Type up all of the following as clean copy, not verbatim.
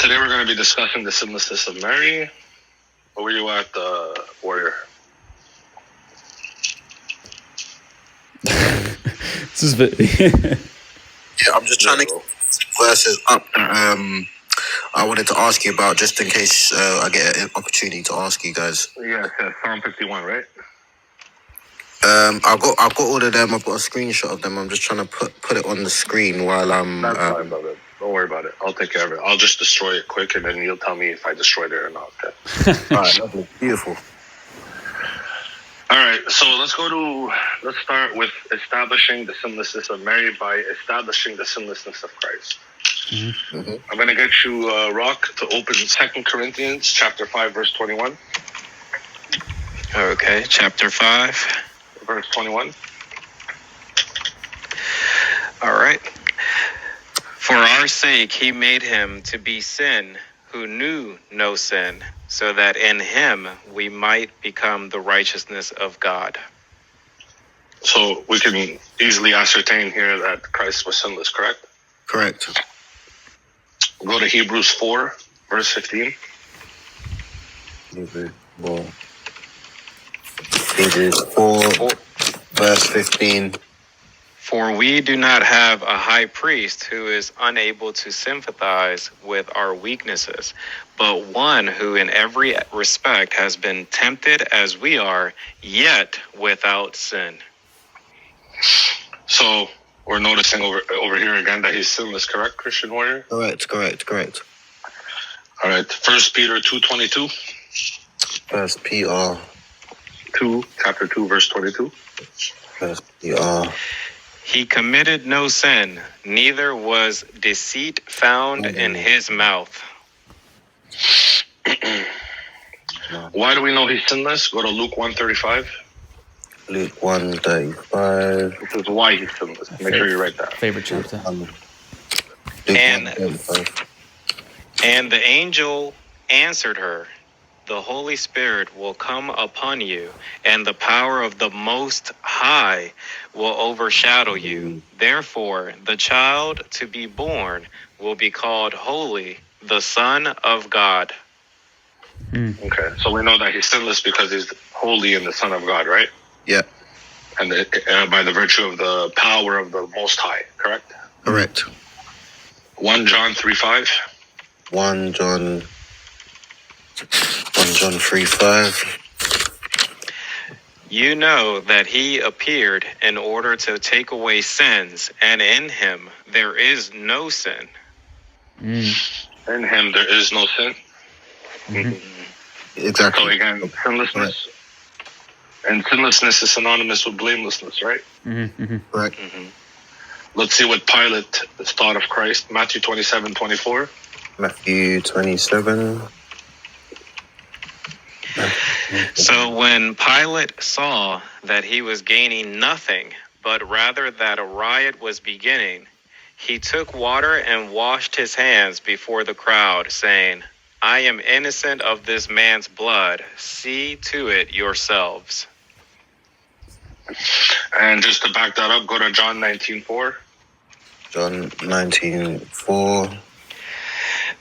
Today we're going to be discussing the sinlessness of Mary. Where were you at, Warrior? This is Yeah, I'm just trying to get verses up. I wanted to ask you about, just in case I get an opportunity to ask you guys. Yeah, Psalm 51, right? I've got all of them. I've got a screenshot of them. I'm just trying to put it on the screen while I'm. That's fine, brother. Don't worry about it. I'll take care of it. I'll just destroy it quick, and then you'll tell me if I destroyed it or not. Okay. All right, lovely, beautiful. All right, so let's start with establishing the sinlessness of Mary by establishing the sinlessness of Christ. Mm-hmm. Mm-hmm. I'm going to get you, Rock, to open 2 Corinthians chapter 5, verse 21. Okay, chapter 5. Verse 21. All right. For our sake he made him to be sin who knew no sin, so that in him we might become the righteousness of God. So we can easily ascertain here that Christ was sinless, correct? Correct. Go to Hebrews 4, verse 15. Hebrews 4, verse 15. For we do not have a high priest who is unable to sympathize with our weaknesses, but one who in every respect has been tempted as we are, yet without sin. So we're noticing over here again that he's sinless, correct, Christian Warrior? Correct. All right, 1 Peter 2:22. 1 Peter 2, chapter 2, verse 22. 1 Peter. He committed no sin, neither was deceit found in his mouth. Why do we know he's sinless? Go to Luke 1:35. Luke 1:35. This is why he's sinless. Make sure you write that. Favorite chapter. Luke And 1:35. And the angel answered her, the Holy Spirit will come upon you, and the power of the Most High will overshadow you. Therefore, the child to be born will be called Holy, the Son of God. Okay, so we know that he's sinless because he's holy and the Son of God, right? Yeah. And by the virtue of the power of the Most High, correct? Correct. 1 John 3:5. 1 John 3:5. You know that he appeared in order to take away sins, and in him there is no sin. In him there is no sin. Exactly. So again, sinlessness. And sinlessness is synonymous with blamelessness, right? Correct. Let's see what Pilate thought of Christ. Matthew 27:24. Matthew 27. So when Pilate saw that he was gaining nothing, but rather that a riot was beginning, he took water and washed his hands before the crowd, saying, I am innocent of this man's blood. See to it yourselves. And just to back that up, go to John 19:4. John 19:4.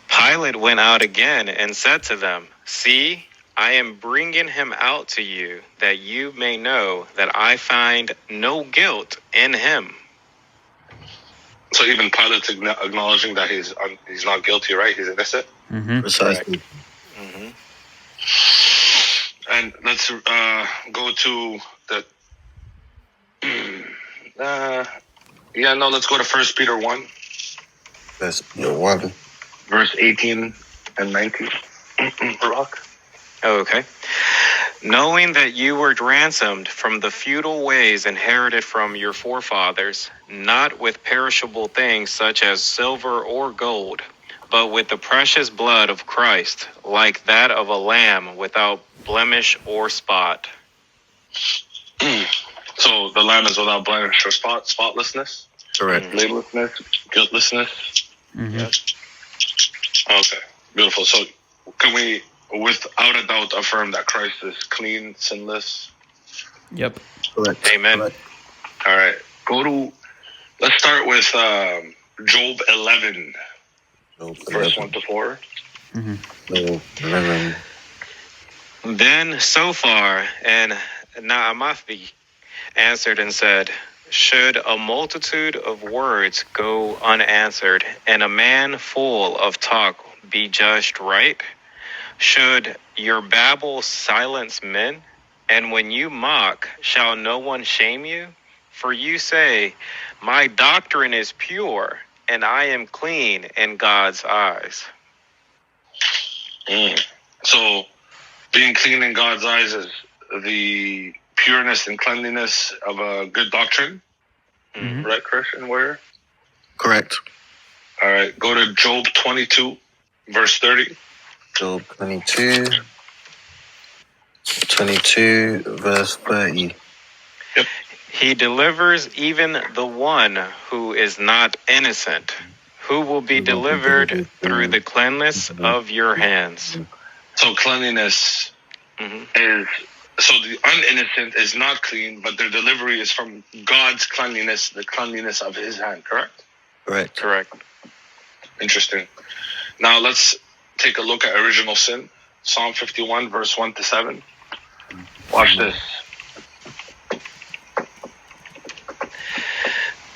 Pilate went out again and said to them, See, I am bringing him out to you, that you may know that I find no guilt in him. So even Pilate's acknowledging that he's not guilty, right? He's innocent. Precisely. And let's go to the. Let's go to 1 Peter 1. Verse 1. Verse 18 and 19. Rock. Okay. Knowing that you were ransomed from the futile ways inherited from your forefathers, not with perishable things such as silver or gold, but with the precious blood of Christ, like that of a lamb without blemish or spot. So the lamb is without blemish or spotlessness? Correct. Blamelessness, guiltlessness? Yeah. Okay, beautiful. So can we, without a doubt, affirm that Christ is clean, sinless? Yep. Correct. Amen. Correct. All right. Let's start with Job 11. verse 1 to 4. Job 11. Then Sophar and Naamathi answered and said, should a multitude of words go unanswered, and a man full of talk be judged right? Should your babble silence men? And when you mock, shall no one shame you? For you say, my doctrine is pure, and I am clean in God's eyes. So, being clean in God's eyes is the pureness and cleanliness of a good doctrine. Right, Christian Warrior? Correct. All right, go to Job 22, verse 30. Job 22, verse 30. Yep. He delivers even the one who is not innocent, who will be delivered through the cleanness of your hands. So cleanliness is, so the uninnocent is not clean, but their delivery is from God's cleanliness, the cleanliness of his hand, correct? Correct. Interesting. Now let's take a look at original sin. Psalm 51, verse 1 to 7. Watch this.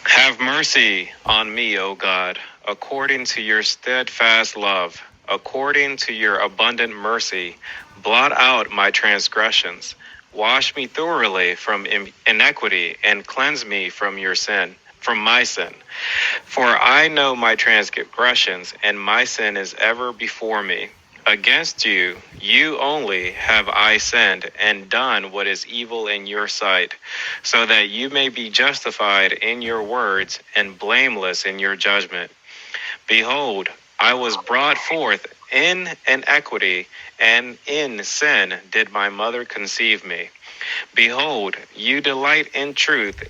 Have mercy on me, O God, according to your steadfast love, according to your abundant mercy. Blot out my transgressions. Wash me thoroughly from iniquity and cleanse me from my sin. For I know my transgressions, and my sin is ever before me. Against you, you only have I sinned and done what is evil in your sight, so that you may be justified in your words and blameless in your judgment. Behold, I was brought forth in iniquity, and in sin did my mother conceive me. Behold, you delight in truth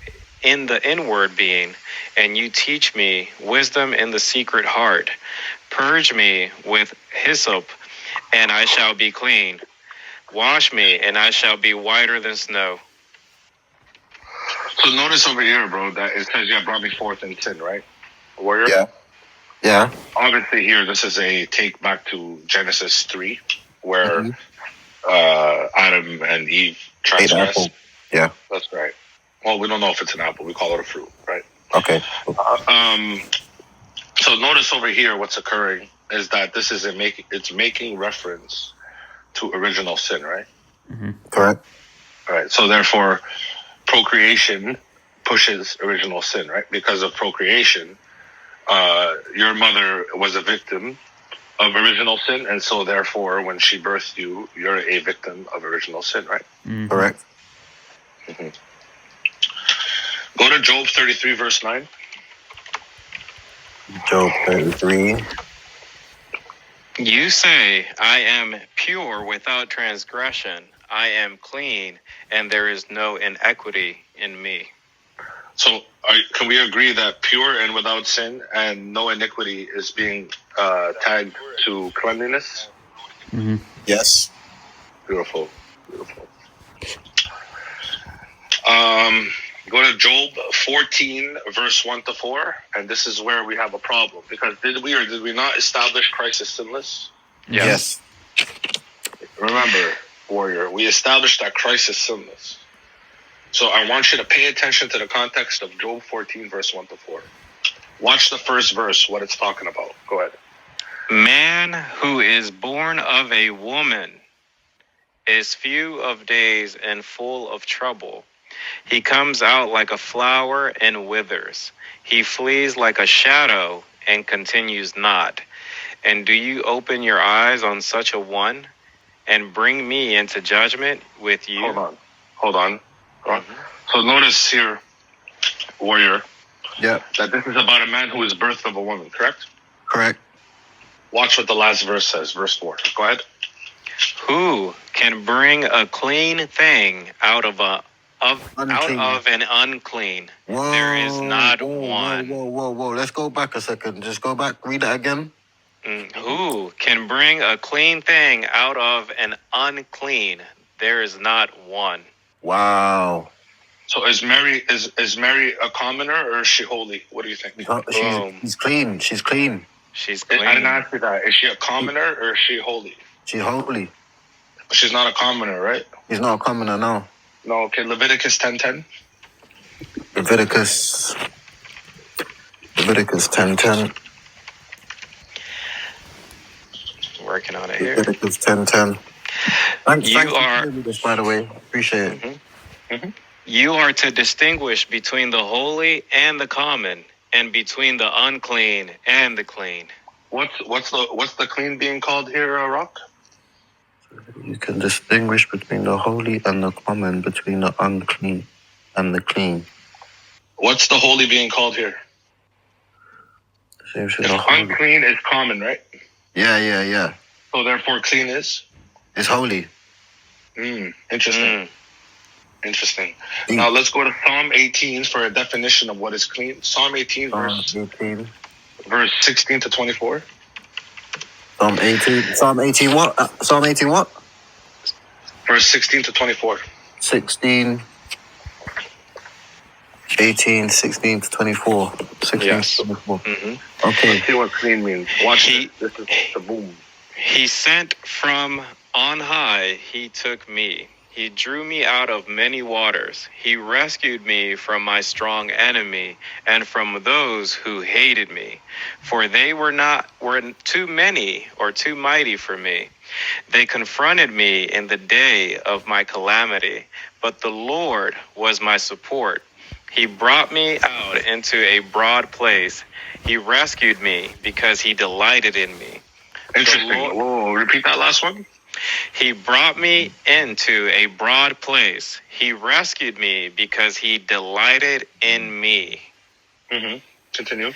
in the inward being, and you teach me wisdom in the secret heart. Purge me with hyssop, and I shall be clean. Wash me, and I shall be whiter than snow. So notice over here, bro, that it says you have brought me forth in sin, right? Warrior? Yeah. Obviously here, this is a take back to Genesis 3, where Adam and Eve transgressed. Yeah. That's right. Well, we don't know if it's an apple. We call it a fruit, right? Okay. So notice over here what's occurring is that this is it's making reference to original sin, right? Correct. All right. So therefore, procreation pushes original sin, right? Because of procreation, your mother was a victim of original sin, and so therefore, when she birthed you, you're a victim of original sin, right? Correct. Go to Job 33, verse 9. Job 33. You say, I am pure without transgression. I am clean, and there is no inequity in me. So can we agree that pure and without sin and no iniquity is being tagged to cleanliness? Yes. Beautiful. Go to Job 14, verse 1 to 4, and this is where we have a problem. Because did we not establish Christ as sinless? Yes. Remember, warrior, we established that Christ is sinless. So I want you to pay attention to the context of Job 14, verse 1 to 4. Watch the first verse, what it's talking about. Go ahead. Man who is born of a woman is few of days and full of trouble. He comes out like a flower and withers. He flees like a shadow and continues not. And do you open your eyes on such a one and bring me into judgment with you? Hold on. So notice here, warrior, that this is about a man who is birthed of a woman, correct? Correct. Watch what the last verse says, verse 4. Go ahead. Who can bring a clean thing out of an unclean? Whoa, there is not one. Whoa. Let's go back a second. Just go back. Read that again. Who can bring a clean thing out of an unclean? There is not one. Wow. So is Mary a commoner or is she holy? What do you think? She's clean. She's clean. She's I clean. didn't ask you that. Is she a commoner or is she holy? She's holy. She's not a commoner, right? She's not a commoner, no. No, okay. Leviticus 10:10. Leviticus 10:10. Working on it here. Leviticus 10:10. Thanks You for are- telling me this, by the way. Appreciate it. You are to distinguish between the holy and the common, and between the unclean and the clean. What's the clean being called here, Rock? You can distinguish between the holy and the common, between the unclean and the clean. What's the holy being called here? So if If unclean is common, right? Yeah. So therefore clean is? It's holy. Interesting. Interesting. Now let's go to Psalm 18 for a definition of what is clean. Psalm 18, verse 16 to 24. Psalm 18. Psalm 18 what? Psalm 18 what? Verse 16 to 24. 16 to 24. 16 Yes. to 24. Mm-hmm. Okay. Let's see what clean means. Watch this. This is the boom. He sent from on high, he took me. He drew me out of many waters. He rescued me from my strong enemy and from those who hated me. For they were too many or too mighty for me. They confronted me in the day of my calamity, but the Lord was my support. He brought me out into a broad place. He rescued me because he delighted in me. Interesting. Whoa, repeat that last one. He brought me into a broad place. He rescued me because he delighted in me. Continue.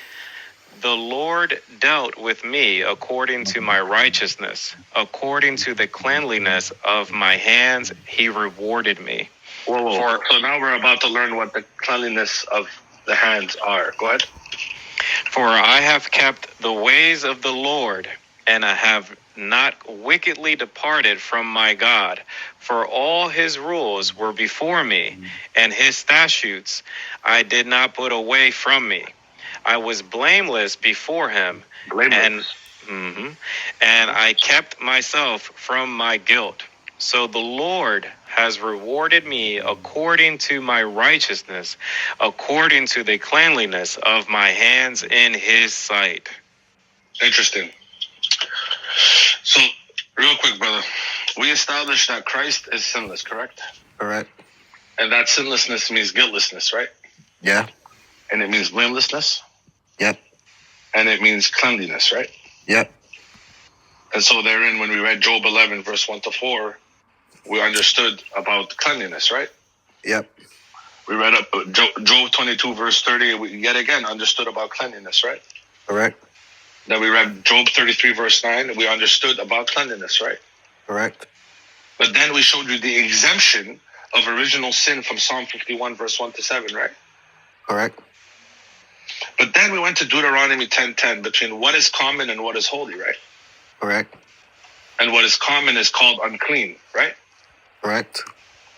The Lord dealt with me according to my righteousness. According to the cleanliness of my hands, he rewarded me. Whoa. So now we're about to learn what the cleanliness of the hands are. Go ahead. For I have kept the ways of the Lord, and I have not wickedly departed from my God. For all his rules were before me, and his statutes I did not put away from me. I was blameless before him, and I kept myself from my guilt. So the Lord has rewarded me according to my righteousness, according to the cleanliness of my hands in his sight. Interesting. So, real quick, brother. We established that Christ is sinless, correct? Correct. And that sinlessness means guiltlessness, right? Yeah. And it means blamelessness. Yep. And it means cleanliness, right? Yep. And so therein, when we read Job 11, verse 1 to 4, we understood about cleanliness, right? Yep. We read up Job 22, verse 30, we yet again understood about cleanliness, right? Correct. Then we read Job 33, verse 9, we understood about cleanliness, right? Correct. But then we showed you the exemption of original sin from Psalm 51, verse 1 to 7, right? Correct. But then we went to Deuteronomy 10:10 between what is common and what is holy, right? Correct. And what is common is called unclean, right? Correct.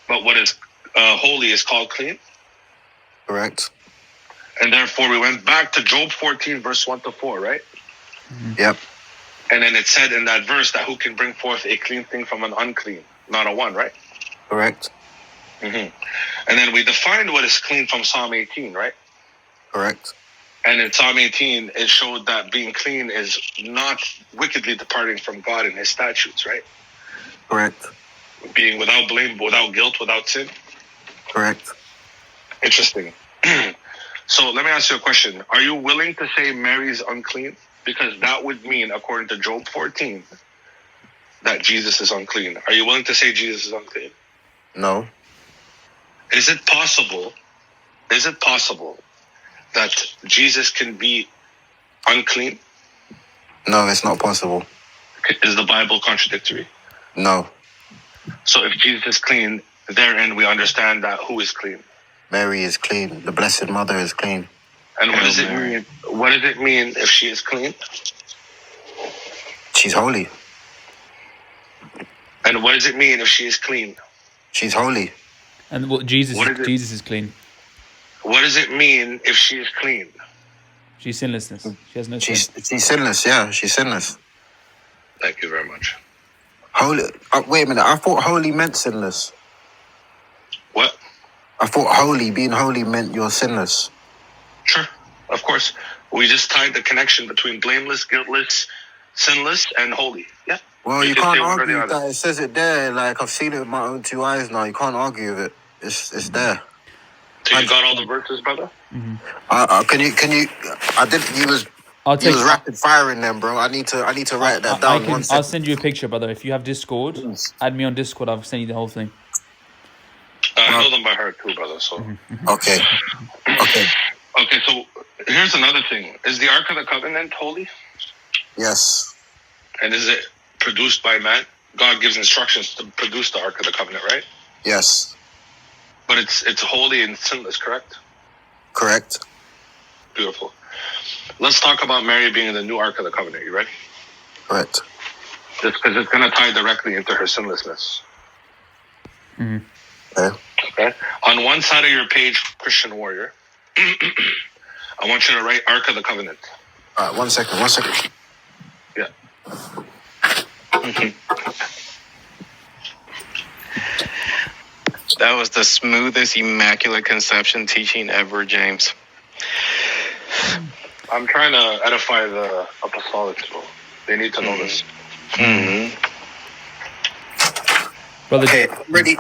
But what is holy is called clean. Correct. And therefore we went back to Job 14, verse 1 to 4, right? Yep. And then it said in that verse that who can bring forth a clean thing from an unclean? Not a one, right? Correct. And then we defined what is clean from Psalm 18, right? Correct. And in Psalm 18, it showed that being clean is not wickedly departing from God and his statutes, right? Correct. Being without blame, without guilt, without sin. Correct. Interesting. So let me ask you a question. Are you willing to say Mary's unclean? Because that would mean, according to Job 14, that Jesus is unclean. Are you willing to say Jesus is unclean? No. Is it possible that Jesus can be unclean? No, it's not possible. Is the Bible contradictory? No. So if Jesus is clean, therein we understand that who is clean? Mary is clean. The Blessed Mother is clean. And what does it mean? What does it mean if she is clean? She's holy. And what does it mean if she is clean? She's holy. And Jesus is clean. What does it mean if she is clean? She's sinlessness. She has no sin. She's sinless. Yeah, she's sinless. Thank you very much. Holy. Wait a minute. I thought holy meant sinless. What? I thought being holy meant you're sinless. Sure, of course. We just tied the connection between blameless, guiltless, sinless, and holy. Yeah. Well, you can't argue with that. It says it there. Like, I've seen it with my own two eyes now. You can't argue with it. It's there. So you got all the verses, brother? Mm-hmm. Can you? I didn't. You was rapid firing them, bro. I need to write that down. I'll send you a picture, brother. If you have Discord, add me on Discord. I'll send you the whole thing. I know them by heart too, brother. So okay. Okay. So here's another thing: is the Ark of the Covenant holy? Yes. And is it produced by man? God gives instructions to produce the Ark of the Covenant, right? Yes. But it's holy and sinless, correct? Correct. Beautiful. Let's talk about Mary being the new Ark of the Covenant. You ready? Correct. Just because it's going to tie directly into her sinlessness. Mm-hmm. Okay. On one side of your page, Christian Warrior, I want you to write Ark of the Covenant. All right, one second. Yeah. That was the smoothest, immaculate conception teaching ever, James. I'm trying to edify the apostolics, bro. They need to know this. Mm-hmm. Brother, okay, ready.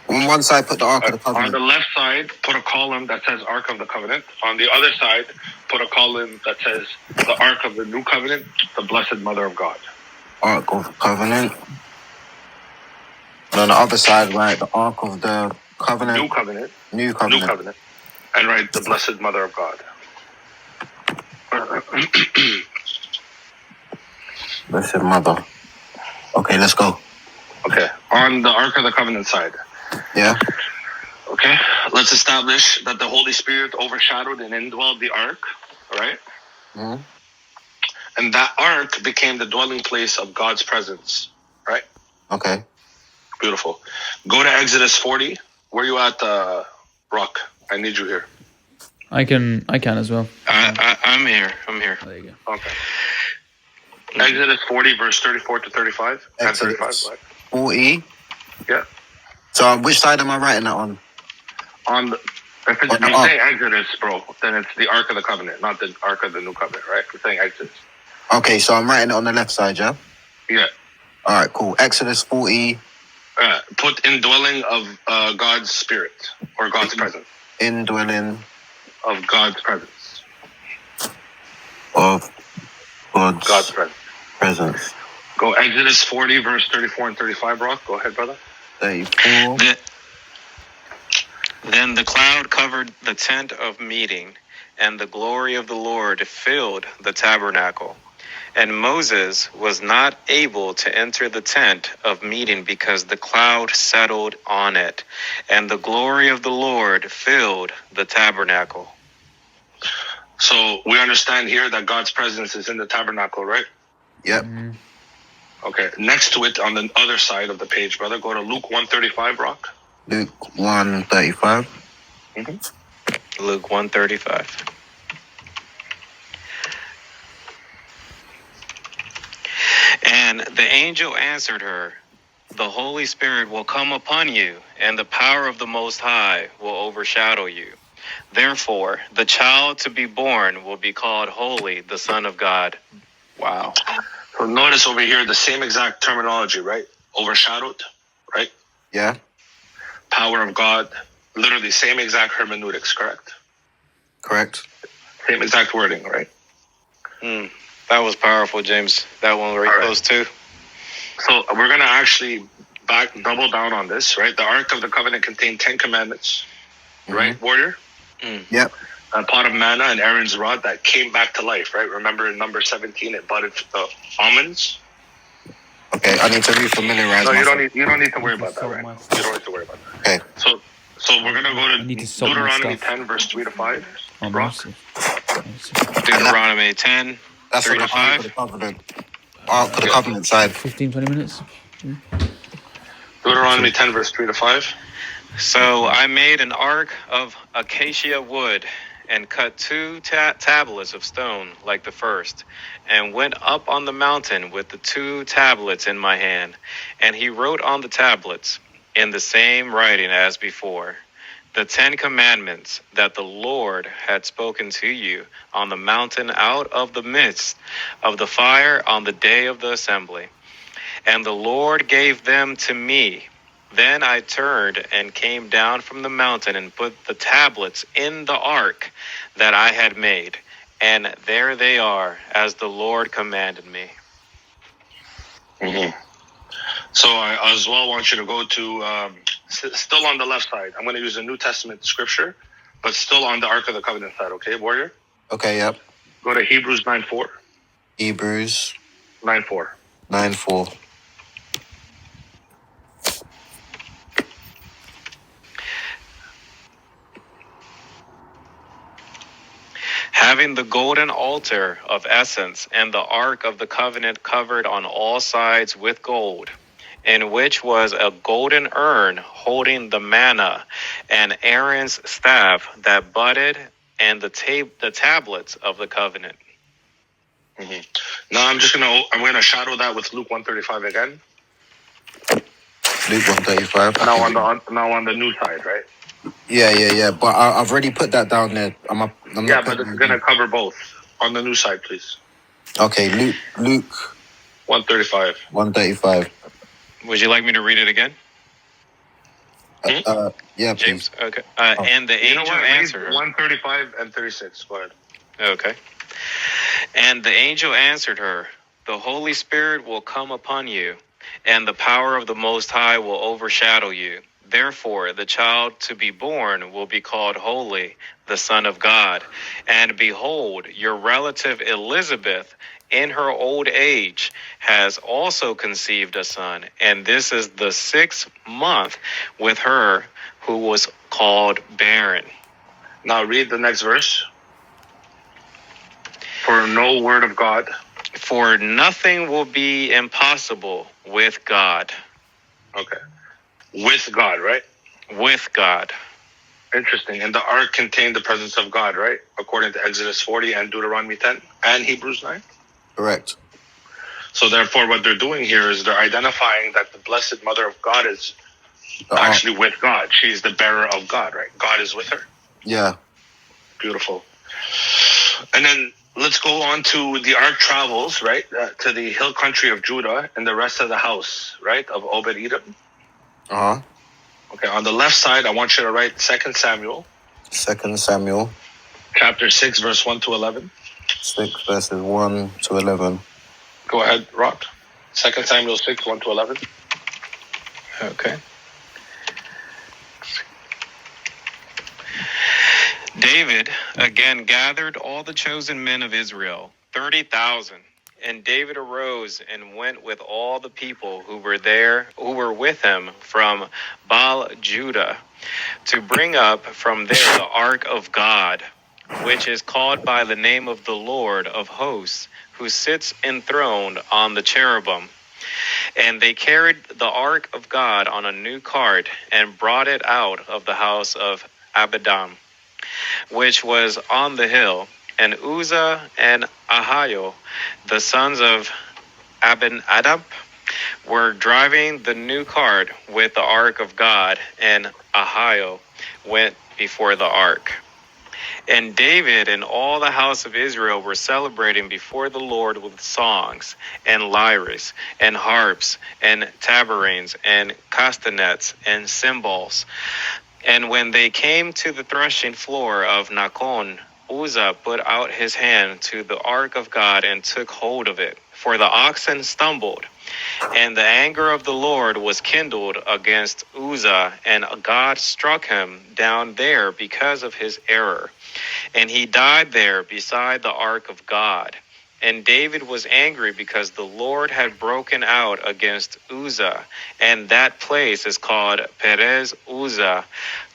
On one side, put the Ark of the Covenant. On the left side, put a column that says Ark of the Covenant. On the other side, put a column that says the Ark of the New Covenant, the Blessed Mother of God. Ark of the Covenant. And on the other side, right, the Ark of the Covenant. New Covenant. And write the Blessed Mother of God. Blessed Mother. Okay, let's go. Okay, on the Ark of the Covenant side. Yeah. Okay, let's establish that the Holy Spirit overshadowed and indwelled the Ark, right? Mm-hmm. And that Ark became the dwelling place of God's presence, right? Okay. Beautiful. Go to Exodus 40. Where you at, Rock? I need you here. I can as well. I'm here. There you go. Okay. Exodus 40, verse 34 to 35. And 35. 40. Yeah. So which side am I writing that on? If you say Exodus, bro, then it's the Ark of the Covenant, not the Ark of the New Covenant, right? You're saying Exodus. Okay, so I'm writing it on the left side, yeah? Yeah. All right, cool. Exodus 40. Put indwelling of God's Spirit or God's presence. Indwelling of God's presence. Of God's presence. Go Exodus 40, verse 34 and 35, Brock. Go ahead, brother. 34. Then the cloud covered the tent of meeting, and the glory of the Lord filled the tabernacle. And Moses was not able to enter the tent of meeting because the cloud settled on it, and the glory of the Lord filled the tabernacle. So we understand here that God's presence is in the tabernacle, right? Yep. Okay. Next to it, on the other side of the page, brother, go to Luke 135, Brock. Luke 135. Mm-hmm. Luke 135. And the angel answered her, "The Holy Spirit will come upon you, and the power of the Most High will overshadow you. Therefore, the child to be born will be called Holy, the Son of God." Wow. So notice over here the same exact terminology, right? Overshadowed, right? Yeah. Power of God, literally same exact hermeneutics, correct? Correct. Same exact wording, right? That was powerful, James. That one very close too. So we're going to actually double down on this, right? The Ark of the Covenant contained 10 commandments, right, warrior? Yep. A pot of manna and Aaron's rod that came back to life, right? Remember in number 17, it budded almonds? Okay, I need to refamiliarize myself. You don't need to worry about that, right? You don't need to worry about that. Okay. So we're going to go to Deuteronomy 10, verse 3 to 5. Deuteronomy 10, that's 3 to 5. Ark of the Covenant side. 15, 20 minutes. Deuteronomy 10, verse 3 to 5. So I made an ark of acacia wood, and cut two tablets of stone like the first, and went up on the mountain with the two tablets in my hand. And he wrote on the tablets, in the same writing as before, the 10 commandments that the Lord had spoken to you on the mountain out of the midst of the fire on the day of the assembly. And the Lord gave them to me. Then I turned and came down from the mountain and put the tablets in the ark that I had made. And there they are, as the Lord commanded me. Mm-hmm. So I as well want you to go to, still on the left side. I'm going to use a New Testament scripture, but still on the Ark of the Covenant side, okay, warrior? Okay, yep. Go to Hebrews 9:4. Hebrews 9:4. 9:4. Having the golden altar of essence and the ark of the covenant covered on all sides with gold, in which was a golden urn holding the manna, and Aaron's staff that budded, and the tablets of the covenant. Mm-hmm. Now I'm gonna shadow that with Luke 1:35 again. Luke 1:35. Now on the new side, right? Yeah. But I've already put that down there. I'm not But it's putting gonna cover both. On the new side, please. Okay, Luke 1:35. 1:35. Would you like me to read it again? Yeah, James? please. Okay. And the angel answered her. 1:35 and 36. Go ahead. Okay. And the angel answered her, the Holy Spirit will come upon you, and the power of the Most High will overshadow you. Therefore, the child to be born will be called Holy, the Son of God. And behold, your relative Elizabeth, in her old age, has also conceived a son. And this is the 6th month with her who was called barren. Now read the next verse. For no word of God. For nothing will be impossible with God. Okay. With God, right? With God. Interesting. And the ark contained the presence of God, right? According to Exodus 40 and Deuteronomy 10 and Hebrews 9. Correct. So therefore, what they're doing here is they're identifying that the Blessed Mother of God is actually with God. She's the bearer of God, right? God is with her. Yeah. Beautiful. And then let's go on to the ark travels, right? To the hill country of Judah and the rest of the house, right? Of Obed-Edom. Uh-huh. Okay, on the left side, I want you to write 2 Samuel. 2 Samuel. Chapter 6, verse 1 to 11. 6 verses 1 to 11. Go ahead, Rod. 2 Samuel 6, 1 to 11. Okay. David again gathered all the chosen men of Israel, 30,000. And David arose and went with all the people who were with him from Baal Judah, to bring up from there the ark of God, which is called by the name of the Lord of hosts, who sits enthroned on the cherubim. And they carried the ark of God on a new cart and brought it out of the house of Abedam, which was on the hill. And Uzzah and Ahio, the sons of Abinadab, were driving the new cart with the ark of God, and Ahio went before the ark. And David and all the house of Israel were celebrating before the Lord with songs and lyres and harps and tabourines and castanets and cymbals. And when they came to the threshing floor of Nakon, Uzzah put out his hand to the ark of God and took hold of it, for the oxen stumbled. And the anger of the Lord was kindled against Uzzah, and God struck him down there because of his error. And he died there beside the ark of God. And David was angry because the Lord had broken out against Uzzah, and that place is called Perez Uzzah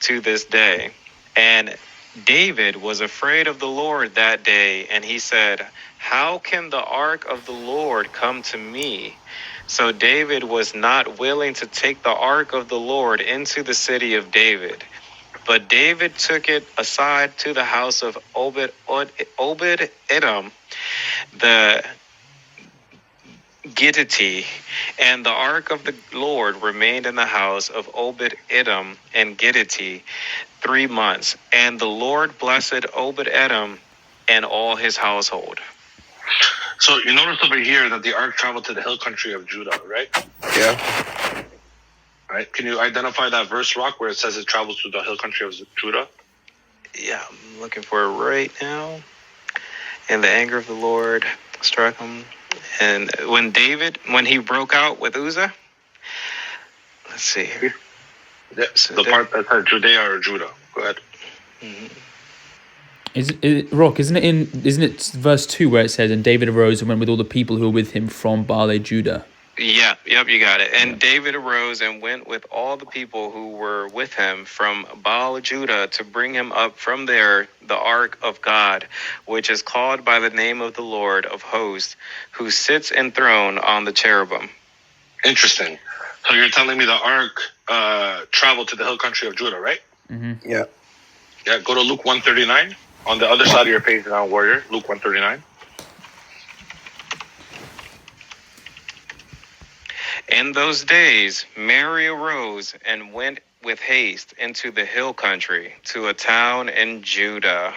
to this day. And David was afraid of the Lord that day, and he said, how can the ark of the Lord come to me? So David was not willing to take the ark of the Lord into the city of David. But David took it aside to the house of Obed-Edom, the Gittite, and the ark of the Lord remained in the house of Obed-Edom and Gittite 3 months. And the Lord blessed Obed-Edom and all his household. So you notice over here that the ark traveled to the hill country of Judah, right? Yeah. Right. Can you identify that verse, Rock, where it says it travels to the hill country of Judah? Yeah, I'm looking for it right now. And the anger of the Lord struck him. And when he broke out with Uzzah, let's see here. Yeah, so the part that says Judea or Judah. Go ahead. Mm-hmm. Rock, isn't it verse 2 where it says, and David arose and went with all the people who were with him from Baale Judah? Yeah, yep, you got it. And David arose and went with all the people who were with him from Baal Judah to bring him up from there the ark of God, which is called by the name of the Lord of hosts, who sits enthroned on the cherubim. Interesting. So you're telling me the ark traveled to the hill country of Judah, right? Mm-hmm. Yeah. Yeah, go to Luke 139 on the other side of your page now, Warrior. Luke 139. In those days, Mary arose and went with haste into the hill country to a town in Judah.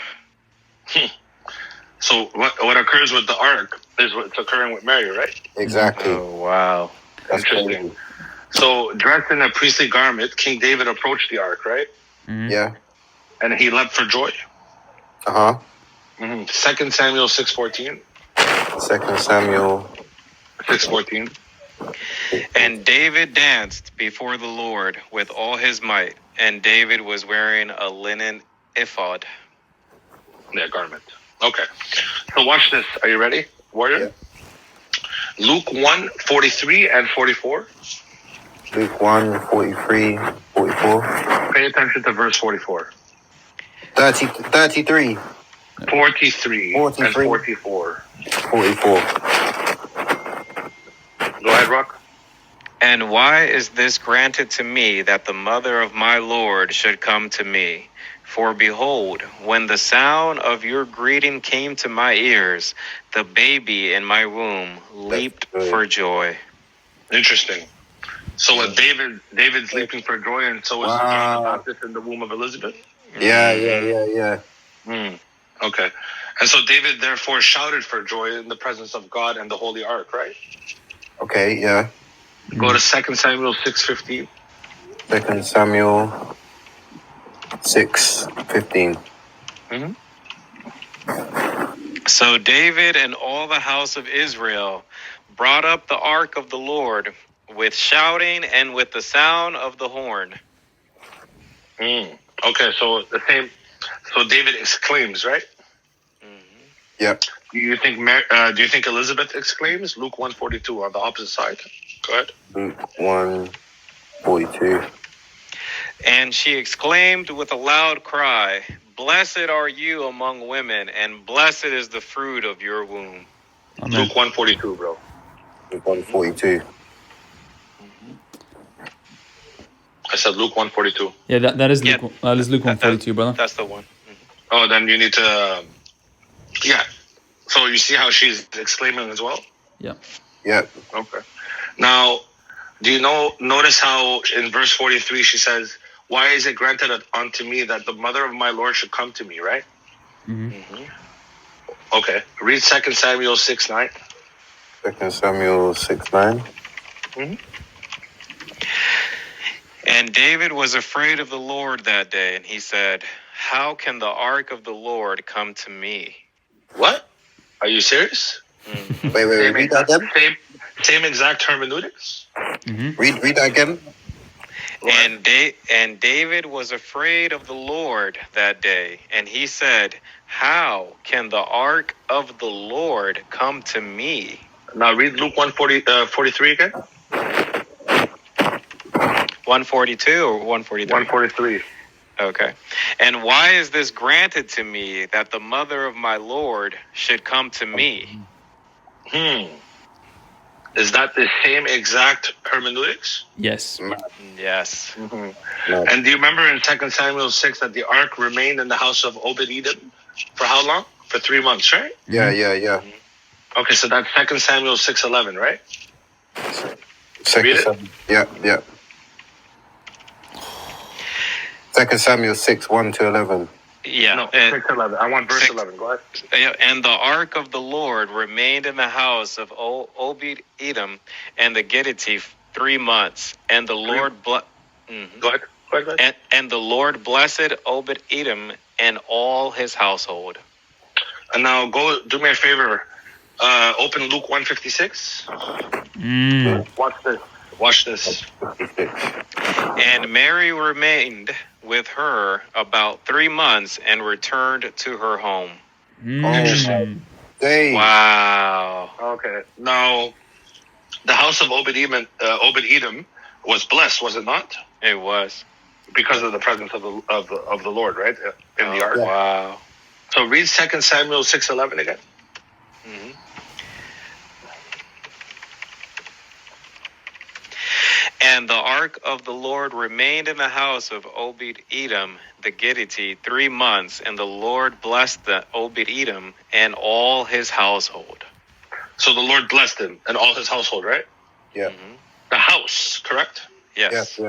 So what occurs with the ark is what's occurring with Mary, right? Exactly. Oh, wow. That's Interesting. crazy. So dressed in a priestly garment, King David approached the ark, right? Mm-hmm. Yeah. And he leapt for joy. Uh-huh. 2 Samuel 6:14. 2 Samuel 6:14. And David danced before the Lord with all his might, and David was wearing a linen ephod. Yeah, garment. Okay. So watch this. Are you ready, Warrior? Yeah. Luke 1:43 and 44. Luke 1, 43, 44. Pay attention to verse 44. 33. 43 and 44. 44. Go ahead, Rock. And why is this granted to me, that the mother of my Lord should come to me? For behold, when the sound of your greeting came to my ears, the baby in my womb leaped for joy. Interesting. So what David's leaping for joy, and so is John the Baptist in the womb of Elizabeth? Yeah. Okay. And so David therefore shouted for joy in the presence of God and the Holy Ark, right? Okay, yeah. Go to 2 Samuel 6:15. 2 Samuel 6:15. So David and all the house of Israel brought up the ark of the Lord with shouting and with the sound of the horn. Okay, so the same. So David exclaims, right? Yep. Do you think Elizabeth exclaims? Luke 1:42 on the opposite side. Go ahead. Luke 1:42. And she exclaimed with a loud cry, "Blessed are you among women, and blessed is the fruit of your womb." Amen. Luke 1:42, bro. Luke 1:42. I said Luke 1:42. Yeah, that is Luke. That is Luke 1:42, brother. That's the one. Oh, then you need to. Yeah. So you see how she's exclaiming as well? Yeah. Yep. Okay. Now, do you notice how in verse 43 she says, "Why is it granted unto me that the mother of my Lord should come to me?" Right? Mm-hmm. Okay. Read 2 Samuel 6:9. 2 Samuel 6:9. And David was afraid of the Lord that day, and he said, "How can the ark of the Lord come to me?" What? Are you serious? Wait, read that again. Same exact hermeneutics. Read that again. And David was afraid of the Lord that day, and he said, "How can the ark of the Lord come to me?" Now read Luke 1:43 again. 142 or 143? 1:43. Okay. And why is this granted to me, that the mother of my Lord should come to me? Is that the same exact hermeneutics? Yes. Yes. No. And do you remember in 2 Samuel 6 that the ark remained in the house of Obed-Edom for how long? For 3 months, right? Yeah. Okay, so that's 2 Samuel 6:11, right? Second Samuel. Yeah. 2 Samuel 6:1-11. Yeah. No, 6:11. I want verse 11. Go ahead. And the ark of the Lord remained in the house of Obed-Edom and the Gittite 3 months. And the Lord Go ahead. and the Lord blessed Obed-Edom and all his household. And now go do me a favor. Open Luke 1:56. Watch this. And Mary remained with her about 3 months and returned to her home. Interesting. Wow. Okay. Now, the house of Obed-Edom was blessed, was it not? It was. Because of the presence of the Lord, right? In the ark. Wow. So read 2 Samuel 6:11 again. And the ark of the Lord remained in the house of Obed-Edom the Gittite 3 months, and the Lord blessed the Obed-Edom and all his household. So the Lord blessed him and all his household, right? Yeah. The house, correct? Yes.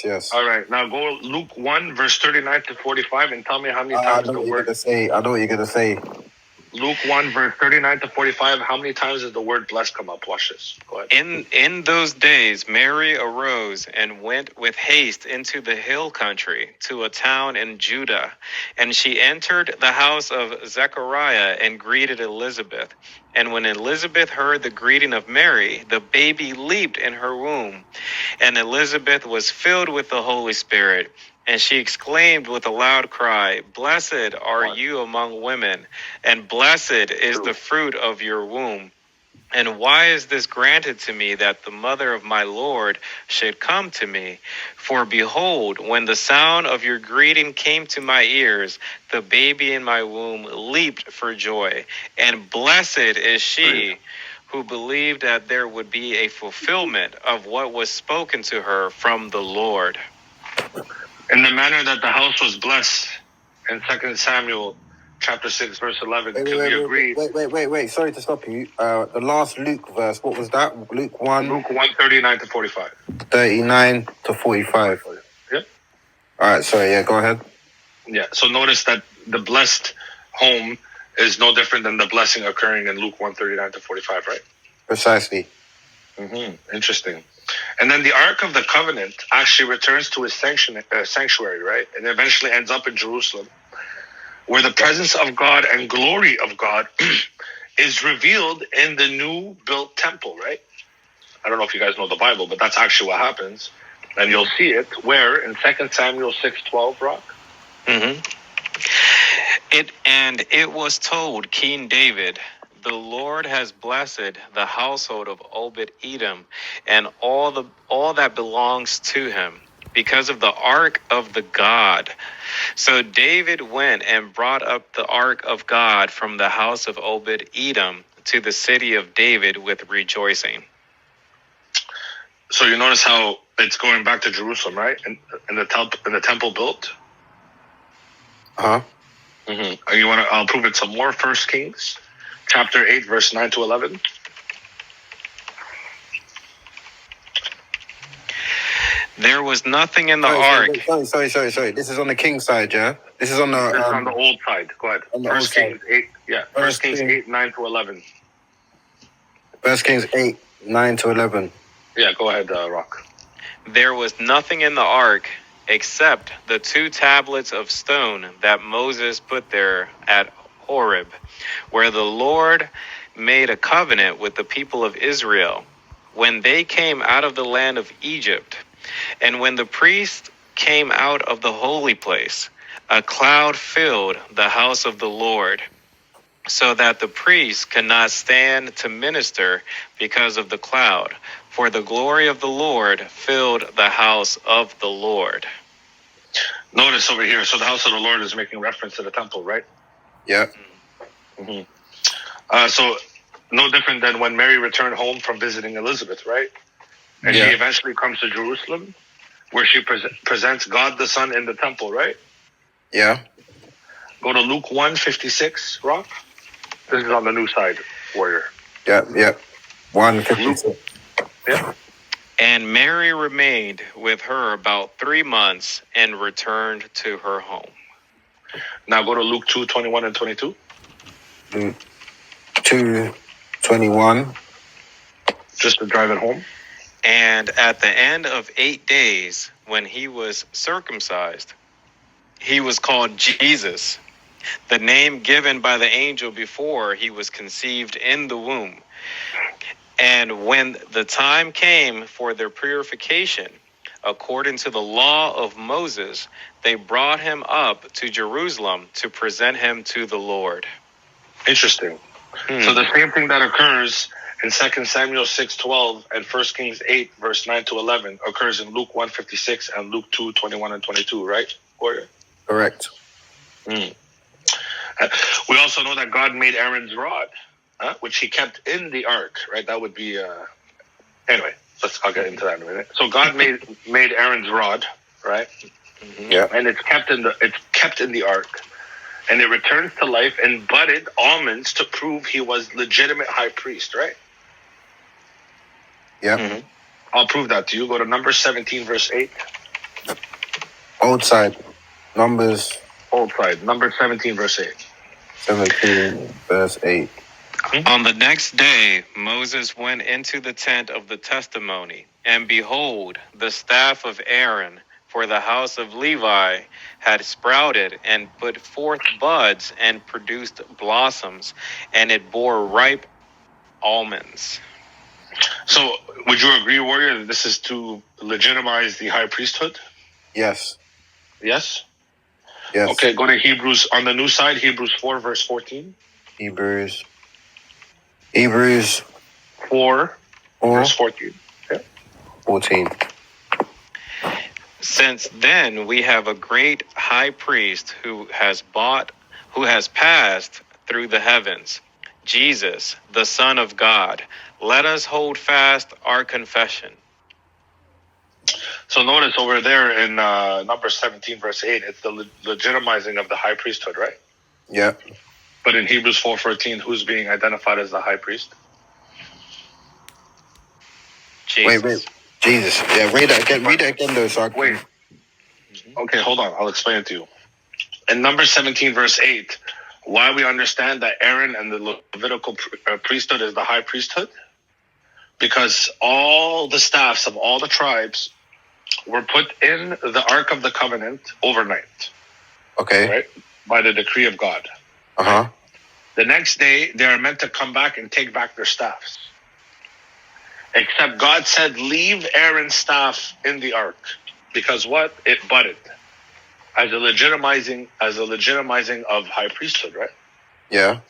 Yes. All right. Now go Luke 1, verse 39-45, and tell me how many I times know the what you're word... gonna say. I know what you're gonna say. Luke 1, verse 39-45, how many times does the word blessed come up? Watch this. Go ahead. In those days, Mary arose and went with haste into the hill country to a town in Judah. And she entered the house of Zechariah and greeted Elizabeth. And when Elizabeth heard the greeting of Mary, the baby leaped in her womb. And Elizabeth was filled with the Holy Spirit. And she exclaimed with a loud cry, "Blessed are you among women, and blessed is the fruit of your womb. And why is this granted to me, that the mother of my Lord should come to me? For behold, when the sound of your greeting came to my ears, the baby in my womb leaped for joy. And blessed is she who believed that there would be a fulfillment of what was spoken to her from the Lord." In the manner that the house was blessed in 2 Samuel chapter 6, verse 11, can we agree? Wait. Sorry to stop you. The last Luke verse, what was that? Luke 1? Luke 1, 39-45. 39-45. Yeah. All right, sorry, yeah, go ahead. Yeah. So notice that the blessed home is no different than the blessing occurring in Luke 1, 39-45, right? Precisely. Interesting. And then the Ark of the Covenant actually returns to its sanctuary, right? And eventually ends up in Jerusalem, where the presence of God and glory of God is revealed in the new built temple, right? I don't know if you guys know the Bible, but that's actually what happens. And you'll see it where in 2 Samuel 6:12, Rock? It was told King David, "The Lord has blessed the household of Obed-Edom and all that belongs to him, because of the ark of the God." So David went and brought up the ark of God from the house of Obed-Edom to the city of David with rejoicing. So you notice how it's going back to Jerusalem, right? In the temple built. I'll prove it some more. 1 Kings chapter 8, verse 9-11. There was nothing in the ark. Sorry. This is on the king side, yeah? This is on the... This is on the old side. Go ahead. On the 1 old Kings side. 8. Yeah. 1 Kings 8, 9-11. 1 Kings 8, 9-11. Yeah, go ahead, Rock. There was nothing in the ark except the 2 tablets of stone that Moses put there at Horeb, where the Lord made a covenant with the people of Israel when they came out of the land of Egypt. And when the priest came out of the holy place, a cloud filled the house of the Lord, so that the priest could not stand to minister because of the cloud, for the glory of the Lord filled the house of the Lord. Notice over here, so the house of the Lord is making reference to the temple, right? Yeah. So no different than when Mary returned home from visiting Elizabeth, right? And she eventually comes to Jerusalem, where she presents God the Son in the temple, right? Yeah. Go to Luke 1:56, Rock. This is on the new side, warrior. Yeah. 1:56. Yeah. And Mary remained with her about 3 months and returned to her home. Now go to Luke 2:21 and 22. Luke 2:21. Just to drive it home. And at the end of 8 days, when he was circumcised, he was called Jesus, the name given by the angel before he was conceived in the womb. And when the time came for their purification, according to the law of Moses, they brought him up to Jerusalem to present him to the Lord. Interesting. So the same thing that occurs in 2 Samuel 6:12 and 1 Kings 8, verse 9 to 11 occurs in Luke 1:56 and Luke 2:21 and 22, right? Warrior? Correct. We also know that God made Aaron's rod, which he kept in the ark, right? That would be anyway. I'll get into that in a minute. So God made Aaron's rod, right? Yeah. And it's kept in the ark, and it returns to life and budded almonds to prove he was legitimate high priest, right? Yeah. I'll prove that to you. Go to Numbers 17, verse 8. Old side. Numbers Old side. Numbers 17, verse 8. 17, verse 8. On the next day, Moses went into the tent of the testimony, and behold, the staff of Aaron for the house of Levi had sprouted and put forth buds and produced blossoms, and it bore ripe almonds. So, would you agree, warrior, that this is to legitimize the high priesthood? Yes. Yes? Yes. Okay, go to Hebrews, on the new side, Hebrews 4, verse 14. Hebrews 4, verse 14. Yeah. 14. Since then we have a great high priest who has passed through the heavens, Jesus, the Son of God. Let us hold fast our confession. So notice over there in number 17, verse 8, it's the legitimizing of the high priesthood, right? Yeah. But in Hebrews 4:14, who's being identified as the high priest? Jesus. Wait. Jesus. Yeah, read that again though, so I can... Wait. Okay, hold on. I'll explain it to you. In number 17, verse 8, why we understand that Aaron and the Levitical priesthood is the high priesthood? Because all the staffs of all the tribes were put in the Ark of the Covenant overnight. Okay. Right? By the decree of God. Uh-huh. The next day, they are meant to come back and take back their staffs. Except God said, leave Aaron's staff in the ark. Because what? It budded. As a legitimizing of high priesthood, right? Yeah.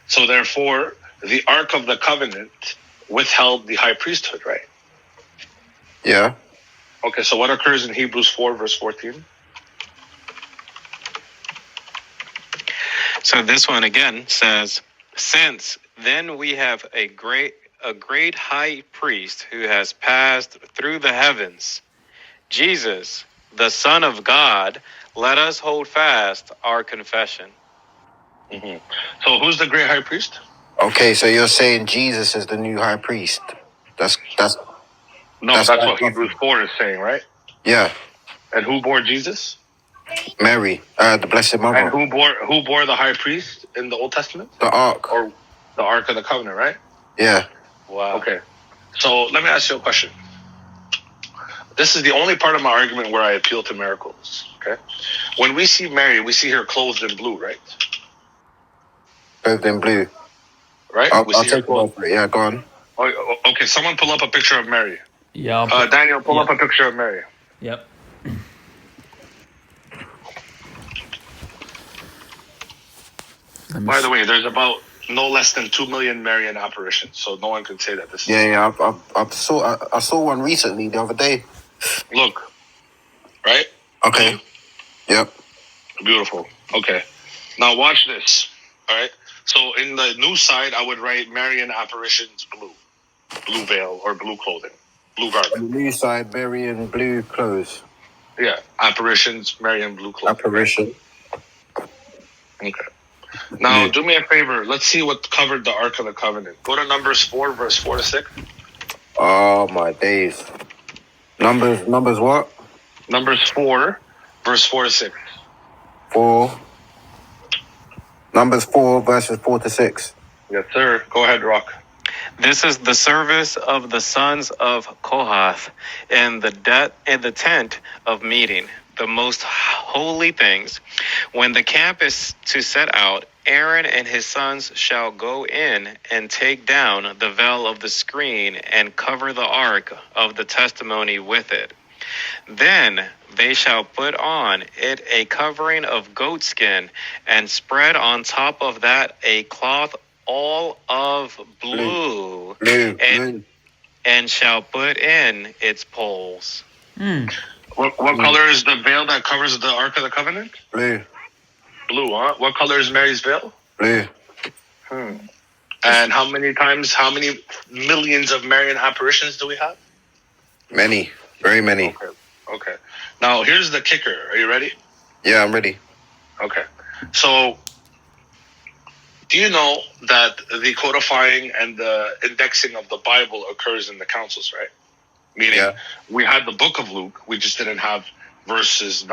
So therefore, the Ark of the Covenant withheld the high priesthood, right? Yeah. Okay, so what occurs in Hebrews 4, verse 14? So this one again says, since then we have a great high priest who has passed through the heavens, Jesus, the Son of God, let us hold fast our confession. So who's the great high priest? Okay, so you're saying Jesus is the new high priest. That's That's what Hebrews 4 is saying, right? Yeah. And who bore Jesus? Mary, the Blessed Mother. And who bore the high priest in the Old Testament? The Ark. Or the Ark of the Covenant, right? Yeah. Wow. Okay. So let me ask you a question. This is the only part of my argument where I appeal to miracles. Okay. When we see Mary, we see her clothed in blue, right? Clothed in blue. Right? I'll We see her take one for it. Yeah, go on. Oh, okay, someone pull up a picture of Mary. Yeah. Daniel, pull up a picture of Mary. Yep. By the way, there's about no less than 2 million Marian apparitions, so no one can say that this is... Yeah. I saw one recently the other day. Look. Right? Okay. Yep. Beautiful. Okay. Now watch this. All right. So in the new side, I would write Marian apparitions blue veil or blue clothing, blue garment. On the new side, Marian blue clothes. Yeah, apparitions, Marian blue clothing. Apparition. Right? Okay. Now, do me a favor. Let's see what covered the Ark of the Covenant. Go to Numbers 4, verse 4 to 6. Oh my days. Numbers what? Numbers 4, verse 4 to 6. 4. Numbers 4, verses 4 to 6. Yes, sir. Go ahead, Rock. This is the service of the sons of Kohath in the tent of meeting, the most holy things. When the camp is to set out, Aaron and his sons shall go in and take down the veil of the screen and cover the ark of the testimony with it. Then they shall put on it a covering of goatskin and spread on top of that a cloth all of blue, and shall put in its poles. What color is the veil that covers the Ark of the Covenant? Blue. Blue, huh? What color is Mary's veil? Blue. And how many millions of Marian apparitions do we have? Many. Very many. Okay. Now, here's the kicker. Are you ready? Yeah, I'm ready. Okay. So, do you know that the codifying and the indexing of the Bible occurs in the councils, right? Meaning, we had the book of Luke, we just didn't have verse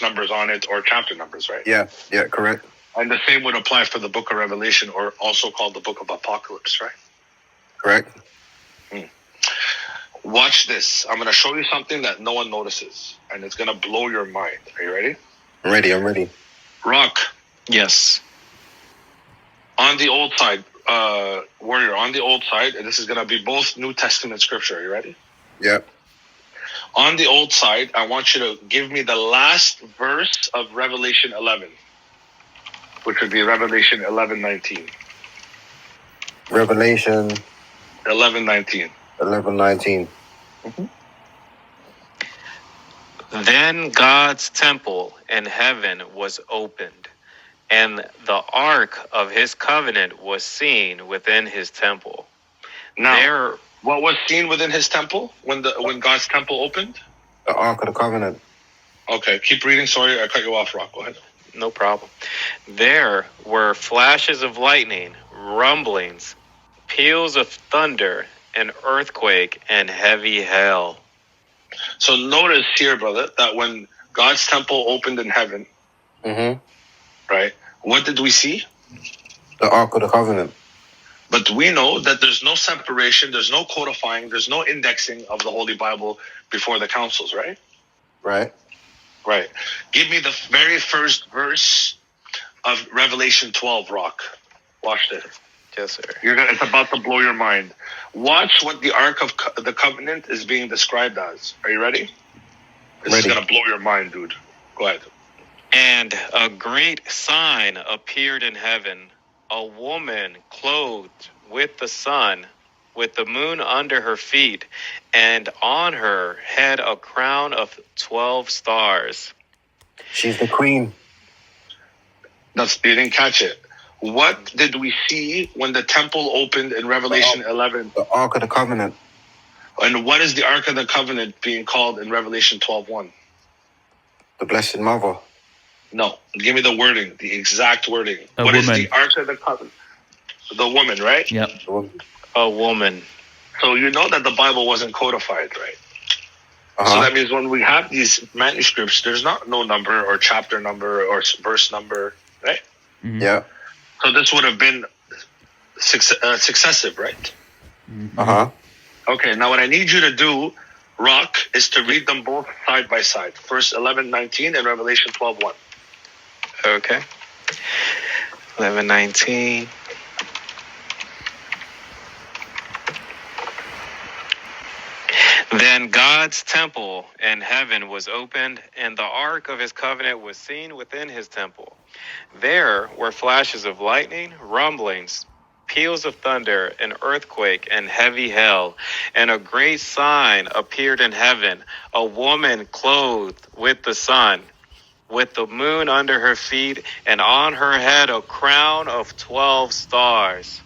numbers on it or chapter numbers, right? Yeah, correct. And the same would apply for the book of Revelation, or also called the book of Apocalypse, right? Correct. Watch this. I'm going to show you something that no one notices, and it's going to blow your mind. Are you ready? I'm ready. Rock. Yes. On the old side, Warrior, on the old side, and this is going to be both New Testament scripture. Are you ready? Yep. On the old side, I want you to give me the last verse of Revelation 11, which would be Revelation 11:19. Revelation 11:19. 11:19. Then God's temple in heaven was opened, and the ark of his covenant was seen within his temple. Now, what was seen within his temple when God's temple opened? The Ark of the Covenant. Okay, keep reading. Sorry, I cut you off, Rock. Go ahead. No problem. There were flashes of lightning, rumblings, peals of thunder, an earthquake, and heavy hail. So notice here, brother, that when God's temple opened in heaven, right, what did we see? The Ark of the Covenant. But we know that there's no separation, there's no codifying, there's no indexing of the Holy Bible before the councils, right? Right. Right. Give me the very first verse of Revelation 12, Rock. Watch this. Yes, sir. It's about to blow your mind. Watch what the Ark of the Covenant is being described as. Are you ready? This is going to blow your mind, dude. Go ahead. And a great sign appeared in heaven, a woman clothed with the sun, with the moon under her feet, and on her head a crown of 12 stars. She's the queen. You didn't catch it. What did we see when the temple opened in Revelation 11? The Ark of the Covenant. And what is the Ark of the Covenant being called in Revelation 12:1? The Blessed Mother. No. Give me the wording, the exact wording. What is the Ark of the Covenant? The woman, right? Yep. A woman. So you know that the Bible wasn't codified, right? So that means when we have these manuscripts, there's no number or chapter number or verse number, right? Yeah. So this would have been successive, right? Okay, now what I need you to do, Rock, is to read them both side by side. First 11:19 and Revelation 12:1. Okay. 11:19. Then God's temple in heaven was opened, and the ark of his covenant was seen within his temple. There were flashes of lightning, rumblings, peals of thunder, an earthquake, and heavy hail. And a great sign appeared in heaven, a woman clothed with the sun, with the moon under her feet, and on her head a crown of 12 stars.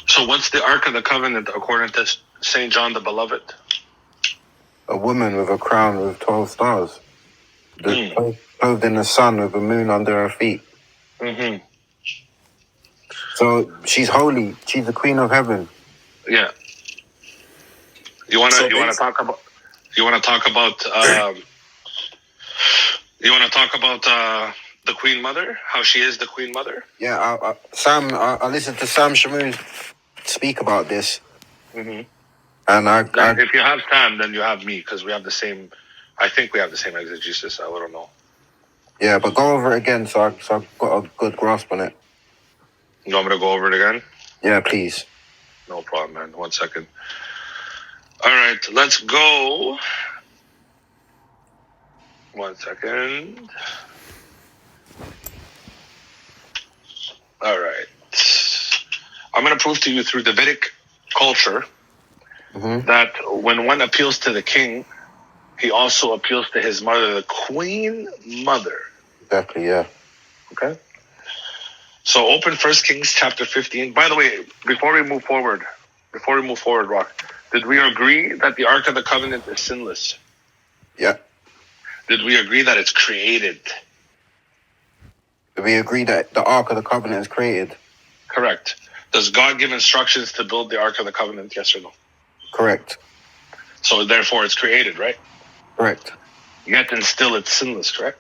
So what's the Ark of the Covenant according to St. John the Beloved? A woman with a crown with 12 stars. Clothed in the sun with a moon under her feet. Mm-hmm. So she's holy. She's the queen of heaven. Yeah. You want to talk about the Queen Mother? How she is the Queen Mother? Yeah, I listened to Sam Shamoon speak about this. Mm-hmm. And if you have Sam, then you have me, because we have the same. I think we have the same exegesis. I don't know. Yeah, but go over it again, so I've got a good grasp on it. You want me to go over it again? Yeah, please. No problem, man. 1 second. All right, let's go. 1 second. All right. I'm going to prove to you through Davidic culture that when one appeals to the king, he also appeals to his mother, the Queen Mother. Exactly, yeah. Okay? So open 1 Kings chapter 15. By the way, before we move forward, Rock, did we agree that the Ark of the Covenant is sinless? Yeah. Did we agree that it's created? Did we agree that the Ark of the Covenant is created? Correct. Does God give instructions to build the Ark of the Covenant, yes or no? Correct. So therefore it's created, right? Correct. Yet and still it's sinless, correct?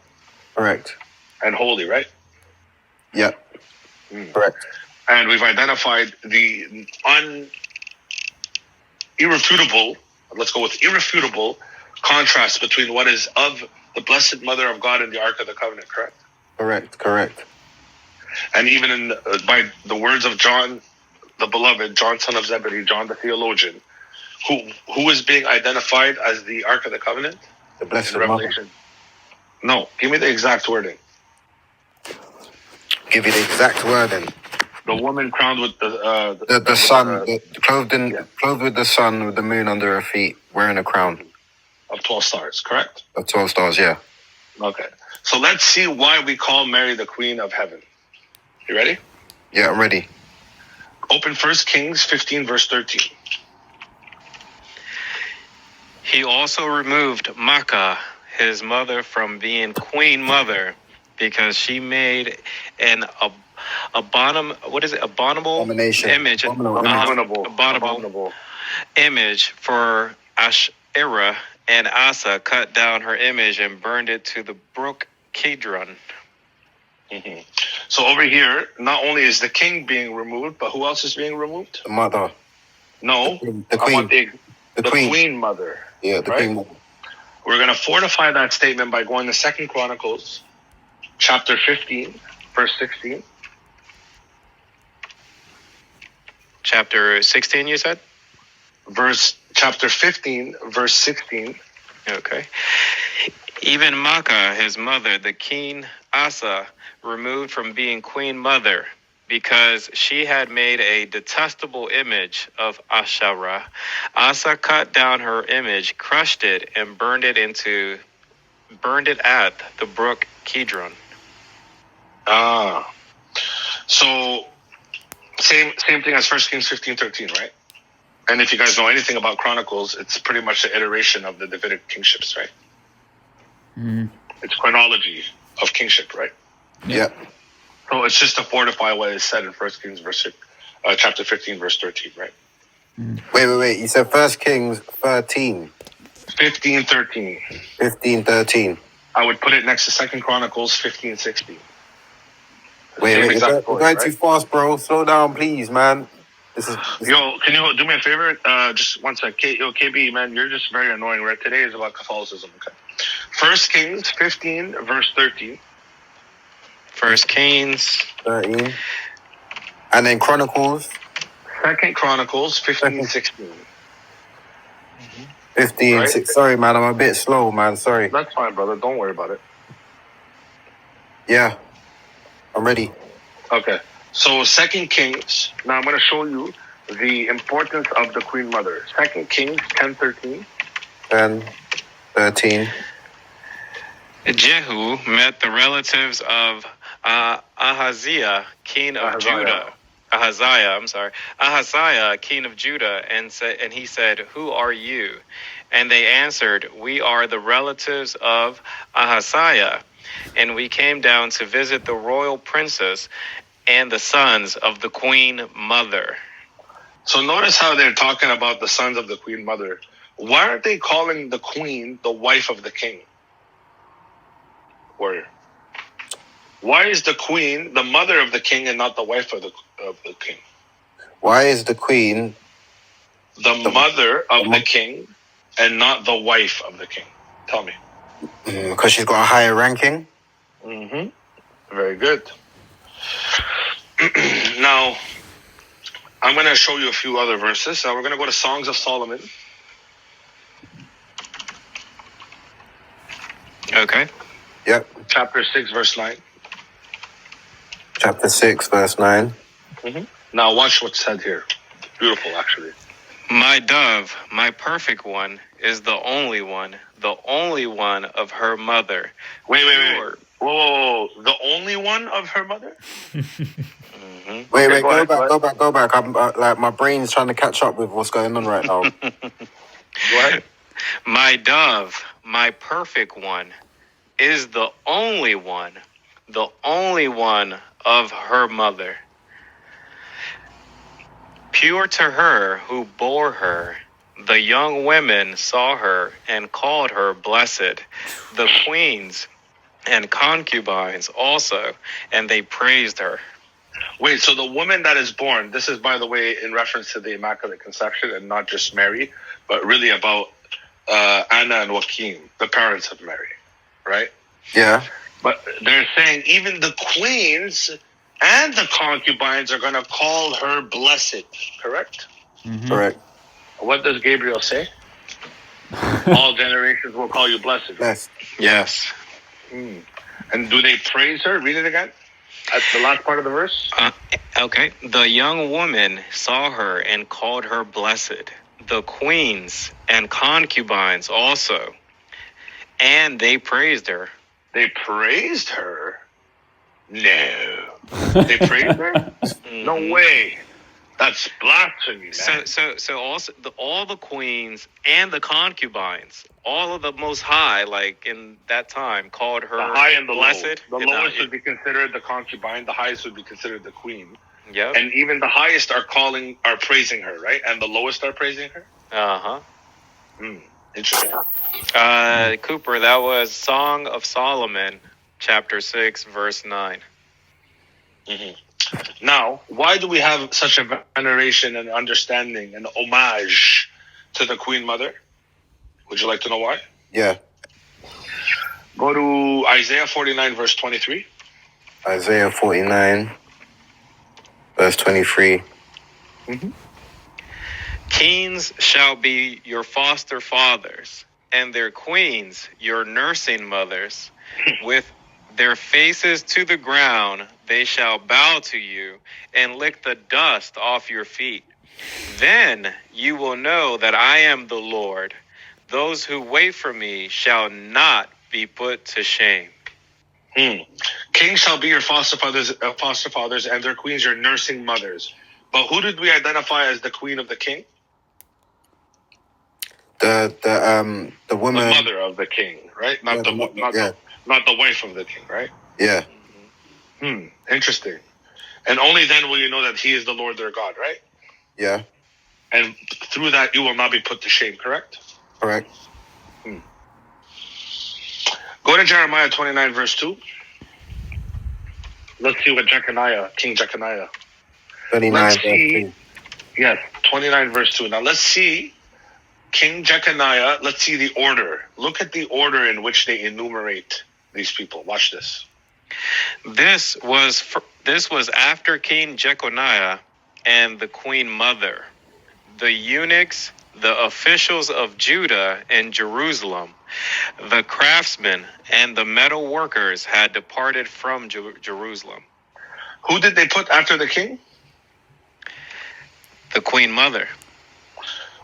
Correct. And holy, right? Yep. Correct. And we've identified the irrefutable contrast between what is of the Blessed Mother of God and the Ark of the Covenant, correct? Correct. And even by the words of John, the Beloved, John son of Zebedee, John the theologian, who is being identified as the Ark of the Covenant? The Blessed Revelation. Mother. No, give me the exact wording. Give you the exact wording. The woman crowned with the sun, clothed with the sun, with the moon under her feet, wearing a crown of 12 stars, correct? Of 12 stars, yeah. Okay. So let's see why we call Mary the Queen of Heaven. You ready? Yeah, I'm ready. Open 1 Kings 15, verse 13. He also removed Makkah, his mother, from being Queen Mother, because she made an abominable image for Asherah, and Asa cut down her image and burned it to the brook Kidron. Mm-hmm. So over here, not only is the king being removed, but who else is being removed? The mother. No, the queen. I want the Queen Mother. Yeah, the Queen Mother. We're going to fortify that statement by going to 2 Chronicles, chapter 15, verse 16. Chapter 16, you said? Chapter 15, verse 16. Okay. Even Makkah, his mother, the king Asa, removed from being Queen Mother because she had made a detestable image of Asherah. Asa cut down her image, crushed it, and burned it at the brook Kidron. So same thing as 1 Kings 15:13, right? And if you guys know anything about Chronicles, it's pretty much the iteration of the Davidic kingships, right? Mm. It's chronology of kingship, right? Yeah. So it's just to fortify what is said in 1 Kings chapter 15, verse 13, right? Mm. Wait. You said 1 Kings 13. 15:13. 15:13. I would put it next to 2 Chronicles 15:16. Wait, you're going too fast, bro. Slow down, please, man. Yo, can you do me a favor? Just 1 sec. KB, man, you're just very annoying, right? Today is about Catholicism, okay? 1 Kings 15, verse 13. 1 Kings 13. And then Chronicles. 2 Chronicles 15:16. 15, right? 6. Sorry, man, I'm a bit slow, man. Sorry. That's fine, brother. Don't worry about it. Yeah, I'm ready. Okay. So 2 Kings. Now I'm going to show you the importance of the Queen Mother. 2 Kings 10:13. 10:13. Jehu met the relatives of Ahaziah, king of Judah. Ahaziah, king of Judah, and he said, "Who are you?" And they answered, "We are the relatives of Ahaziah, and we came down to visit the royal princess and the sons of the queen mother." So notice how they're talking about the sons of the queen mother. Why aren't they calling the queen the wife of the king? Warrior. Why is the queen the mother of the king and not the wife of the king? Why is the queen the mother of the king and not the wife of the king? Tell me. Because she's got a higher ranking? Mm-hmm. Very good. Now, I'm going to show you a few other verses. Now, we're going to go to Songs of Solomon. Okay. Yep. Chapter 6, verse 9. Chapter 6, verse 9. Mm-hmm. Now, watch what's said here. Beautiful, actually. My dove, my perfect one, is the only one of her mother. Wait. Whoa. The only one of her mother? Mm-hmm. Wait, go back. I'm like, my brain's trying to catch up with what's going on right now. Go ahead. My dove, my perfect one, is the only one of her mother. Pure to her who bore her, the young women saw her and called her blessed, the queens and concubines also, and they praised her. Wait, so the woman that is born, this is, by the way, in reference to the Immaculate Conception and not just Mary, but really about Anna and Joachim, the parents of Mary, right? Yeah. But they're saying even the queens and the concubines are going to call her blessed, correct? Mm-hmm. Correct. What does Gabriel say? All generations will call you blessed. Blessed. Yes. And do they praise her? Read it again. At the last part of the verse. Okay. The young woman saw her and called her blessed. The queens and concubines also. And they praised her. They praised her? No. They praised her? No way. That's blasphemy, man. So also all the queens and the concubines, all of the Most High, like in that time, called her the high and the blessed. Low. The lowest would be considered the concubine. The highest would be considered the queen. Yep. And even the highest are praising her, right? And the lowest are praising her. Interesting. Cooper, that was Song of Solomon, chapter 6, verse 9. Mm-hmm. Now, why do we have such a veneration and understanding and homage to the Queen Mother? Would you like to know why? Yeah. Go to Isaiah 49, verse 23. Isaiah 49, verse 23. Mm-hmm. Kings shall be your foster fathers, and their queens your nursing mothers. With their faces to the ground, they shall bow to you and lick the dust off your feet. Then you will know that I am the Lord. Those who wait for me shall not be put to shame. Kings shall be your foster fathers, and their queens your nursing mothers. But who did we identify as the queen of the king? The woman, the mother of the king, right? Not the wife of the king, right? Yeah. Interesting. And only then will you know that he is the Lord their God, right? Yeah. And through that you will not be put to shame, correct? Correct. Go to Jeremiah 29, verse 2. Let's see what King Jeconiah. 29, verse 2. Yes, 29, verse 2. Now let's see King Jeconiah. Let's see the order. Look at the order in which they enumerate these people. Watch this. This was after King Jeconiah and the Queen Mother, the eunuchs, the officials of Judah and Jerusalem, the craftsmen and the metal workers had departed from Jerusalem. Who did they put after the king? The Queen Mother.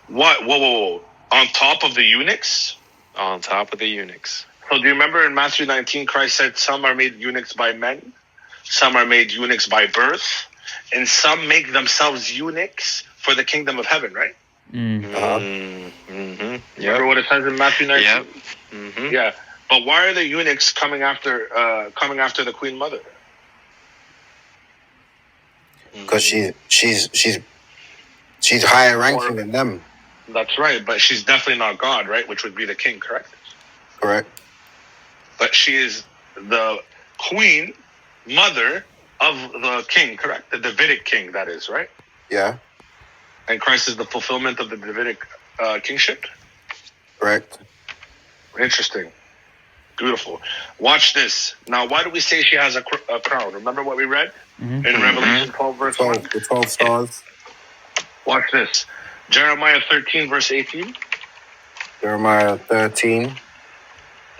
What? Whoa. On top of the eunuchs? On top of the eunuchs. So do you remember in Matthew 19, Christ said, some are made eunuchs by men, some are made eunuchs by birth, and some make themselves eunuchs for the kingdom of heaven, right? Remember what it says in Matthew 19? Yep. Mm-hmm. Yeah. But why are the eunuchs coming after the Queen Mother? Because she's higher ranking than them. That's right, but she's definitely not God, right? Which would be the king, correct? Correct. But she is the Queen Mother of the king, correct? The Davidic king, that is, right? Yeah. And Christ is the fulfillment of the Davidic kingship? Correct. Interesting. Beautiful. Watch this. Now, why do we say she has a crown? Remember what we read in Revelation 12, verse 1? The 12 stars. Watch this. Jeremiah 13, verse 18. Jeremiah 13.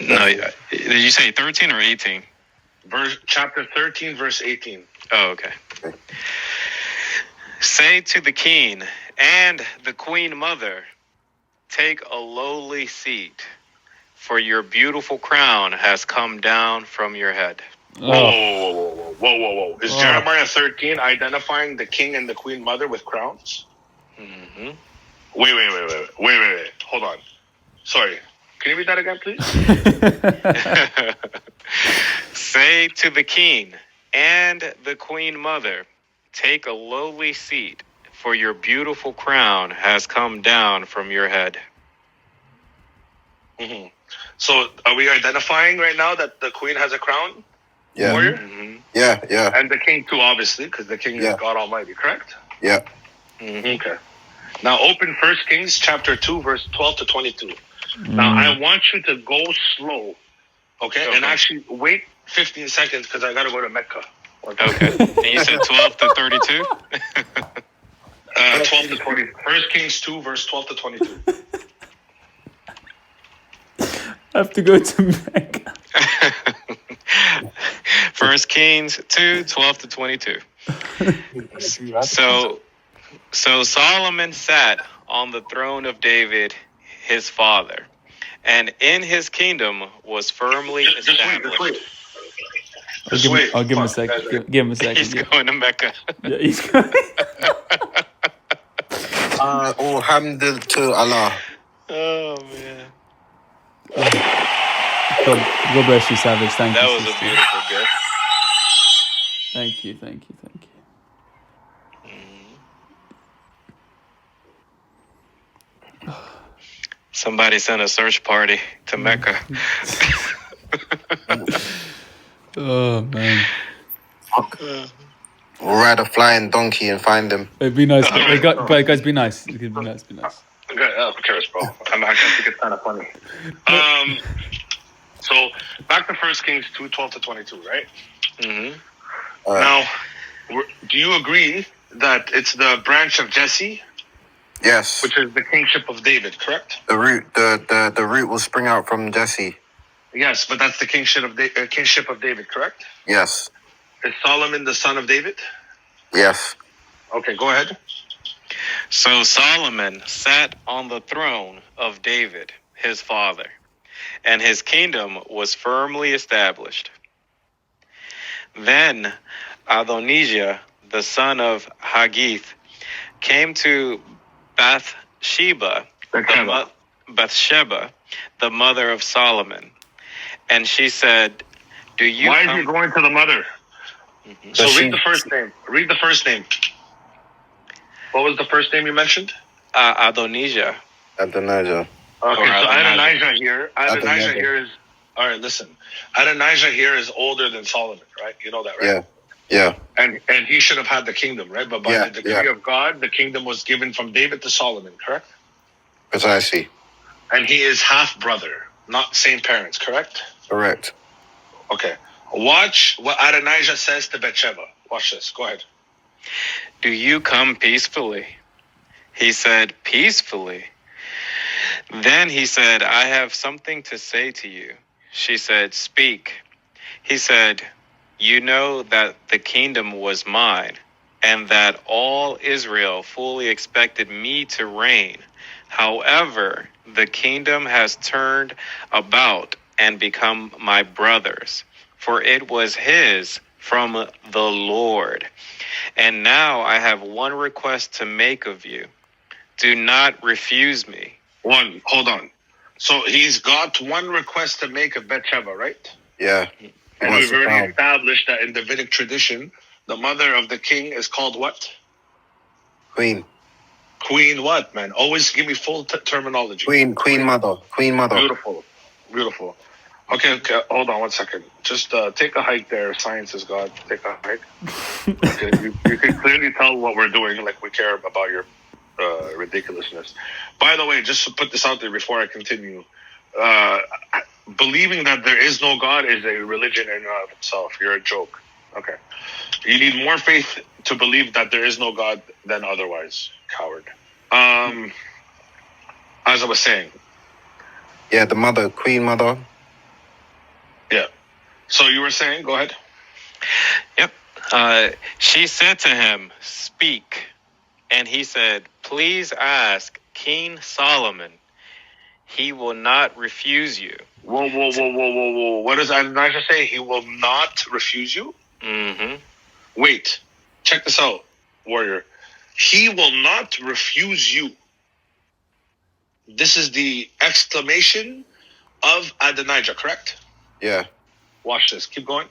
No, did you say 13 or 18? Chapter 13, verse 18. Oh, okay. Say to the king and the queen mother, take a lowly seat, for your beautiful crown has come down from your head. Whoa. Is Jeremiah 13 identifying the king and the queen mother with crowns? Mm-hmm. Wait. Hold on. Sorry. Can you read that again, please? Say to the king and the queen mother, take a lowly seat, for your beautiful crown has come down from your head. Mm-hmm. So are we identifying right now that the queen has a crown? Yeah. Warrior? Mm-hmm. Yeah. And the king too, obviously, because the king is God Almighty, correct? Yeah. Mm-hmm. Okay. Now open 1 Kings chapter 2, verse 12 to 22. Now I want you to go slow, okay? And actually wait 15 seconds because I got to go to Mecca. Okay. And you said 12 to 32? 12 to 20. 1 Kings 2, verse 12 to 22. I have to go to Mecca. 1 Kings 2, 12 to 22. So Solomon sat on the throne of David, his father, and in his kingdom was firmly established. I'll give him a second. Give him a second. He's going to Mecca. Yeah, he's going. All hamd to Allah. Oh, man. God bless you, Savage. Thank you. That was a beautiful gift. Thank you. Somebody sent a search party to Mecca. Oh, man. We'll ride a flying donkey and find them. It'd be nice. Guys, be nice. Be nice. Okay, who cares, bro? I think it's kind of funny. So back to 1 Kings 2, 12 to 22, right? Mm-hmm. Now, do you agree that it's the branch of Jesse? Yes. Which is the kingship of David, correct? The root will spring out from Jesse. Yes, but that's the kingship of David, correct? Yes. Is Solomon the son of David? Yes. Okay, go ahead. So Solomon sat on the throne of David, his father, and his kingdom was firmly established. Then Adonijah, the son of Haggith, came to Bathsheba, the mother of Solomon, and she said, "Do you?" Why is he going to the mother? Mm-hmm. So read the first name. Read the first name. What was the first name you mentioned? Adonijah. Adonijah. Okay, so Adonijah Adonijah here is. All right, listen. Adonijah here is older than Solomon, right? You know that, right? Yeah. And he should have had the kingdom, right? But by the decree of God, the kingdom was given from David to Solomon, correct? Precisely. And he is half brother, not same parents, correct? Correct. Okay. Watch what Adonijah says to Bathsheba. Watch this. Go ahead. Do you come peacefully? He said, peacefully. Then he said, I have something to say to you. She said, speak. He said, you know that the kingdom was mine, and that all Israel fully expected me to reign. However, the kingdom has turned about and become my brothers, for it was his from the Lord. And now I have one request to make of you. Do not refuse me. Hold on. So he's got one request to make of Bathsheba, right? Yeah. And we've already established that in Davidic tradition, the mother of the king is called what? Queen. Queen what, man? Always give me full terminology. Queen mother. Beautiful. Okay, hold on 1 second. Just take a hike there. Science is God. Take a hike. Okay, you can clearly tell what we're doing, like we care about your ridiculousness. By the way, just to put this out there before I continue, believing that there is no God is a religion in and of itself. You're a joke. Okay. You need more faith to believe that there is no God than otherwise. Coward. As I was saying. Yeah, the mother, Queen mother. Yeah. So you were saying, go ahead. Yep. She said to him, speak. And he said, please ask King Solomon. He will not refuse you. Whoa. What does Adonijah say? He will not refuse you? Mm-hmm. Wait. Check this out, warrior. He will not refuse you. This is the exclamation of Adonijah, correct? Yeah. Watch this. Keep going.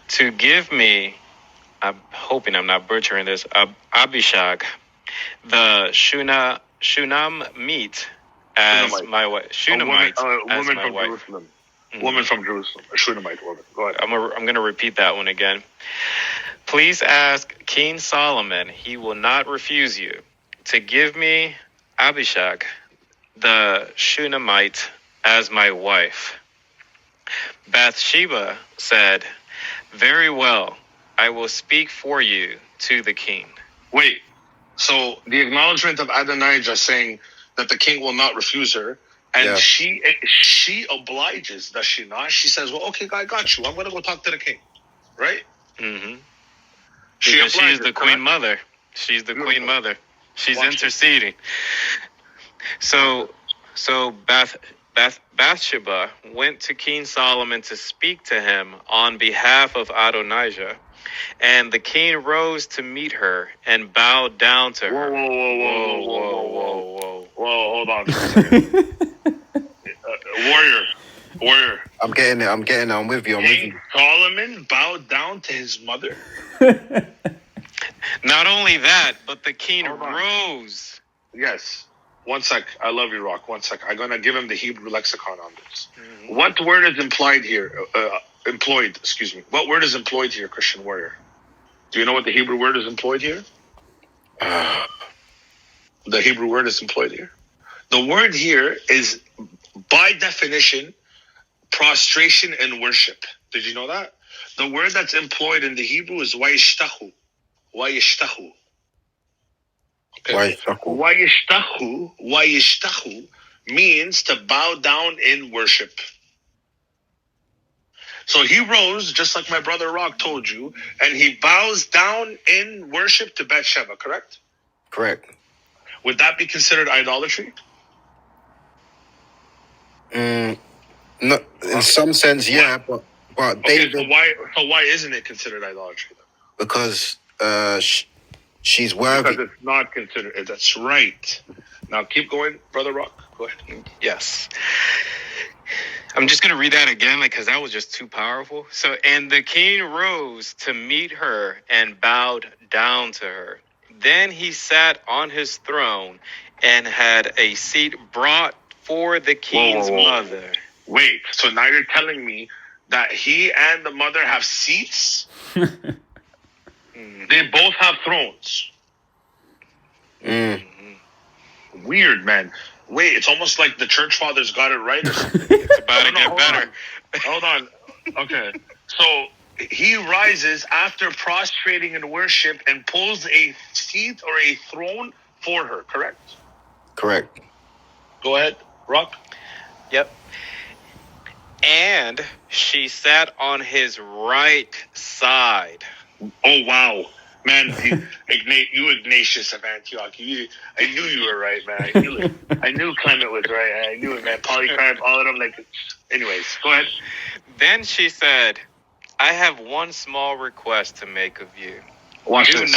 To give me, I'm hoping I'm not butchering this, Abishag, the Shunam meat as Shunammite. my wife. Shunammite as woman my from wife. Jerusalem. Mm-hmm. Woman from Jerusalem. A Shunammite woman. Go ahead. I'm going to repeat that one again. Please ask King Solomon, he will not refuse you, to give me Abishag, the Shunammite, as my wife. Bathsheba said, very well, I will speak for you to the king. Wait. So the acknowledgement of Adonijah saying that the king will not refuse her, and she obliges, does she not? She says, well, okay, I got you. I'm going to go talk to the king. Right? Mm-hmm. She Because she's the correct? queen mother. She's the queen mother. She's Watch interceding. So Bathsheba went to King Solomon to speak to him on behalf of Adonijah, and the king rose to meet her and bowed down to her. Whoa. Hold on for a second. Warrior. I'm getting it. I'm with you. King Solomon bowed down to his mother? Not only that, but the king rose. Yes. 1 sec. I love you, Rock. 1 sec. I'm going to give him the Hebrew lexicon on this. Mm-hmm. What word is employed here? What word is employed here, Christian warrior? Do you know what the Hebrew word is employed here? The Hebrew word is employed here. The word here is, by definition, prostration and worship. Did you know that? The word that's employed in the Hebrew is wayishtahu. Wayishtahu. Okay. Wayishtahu means to bow down in worship. So he rose, just like my brother Rock told you, and he bows down in worship to Bathsheba, correct? Correct. Would that be considered idolatry? No, in some sense, yeah, but David. So why isn't it considered idolatry then? Because she's worthy. Because it's not considered. That's right. Now keep going, brother Rock. Go ahead. Yes. I'm just going to read that again, because that was just too powerful. So, and the king rose to meet her and bowed down to her. Then he sat on his throne and had a seat brought for the king's mother. Wait, so now you're telling me that he and the mother have seats? They both have thrones. Weird, man. Wait, it's almost like the church fathers got it right or something. It's about to get better. Hold on. Okay. So he rises after prostrating in worship and pulls a seat or a throne for her, correct? Correct. Go ahead, Rock. Yep. And she sat on his right side. Oh, wow. Man, you Ignatius of Antioch. I knew you were right, man. I knew Clement was right. I knew it, man. Polycarp, all of them. Anyways, go ahead. Then she said, I have one small request to make of you. Watch this.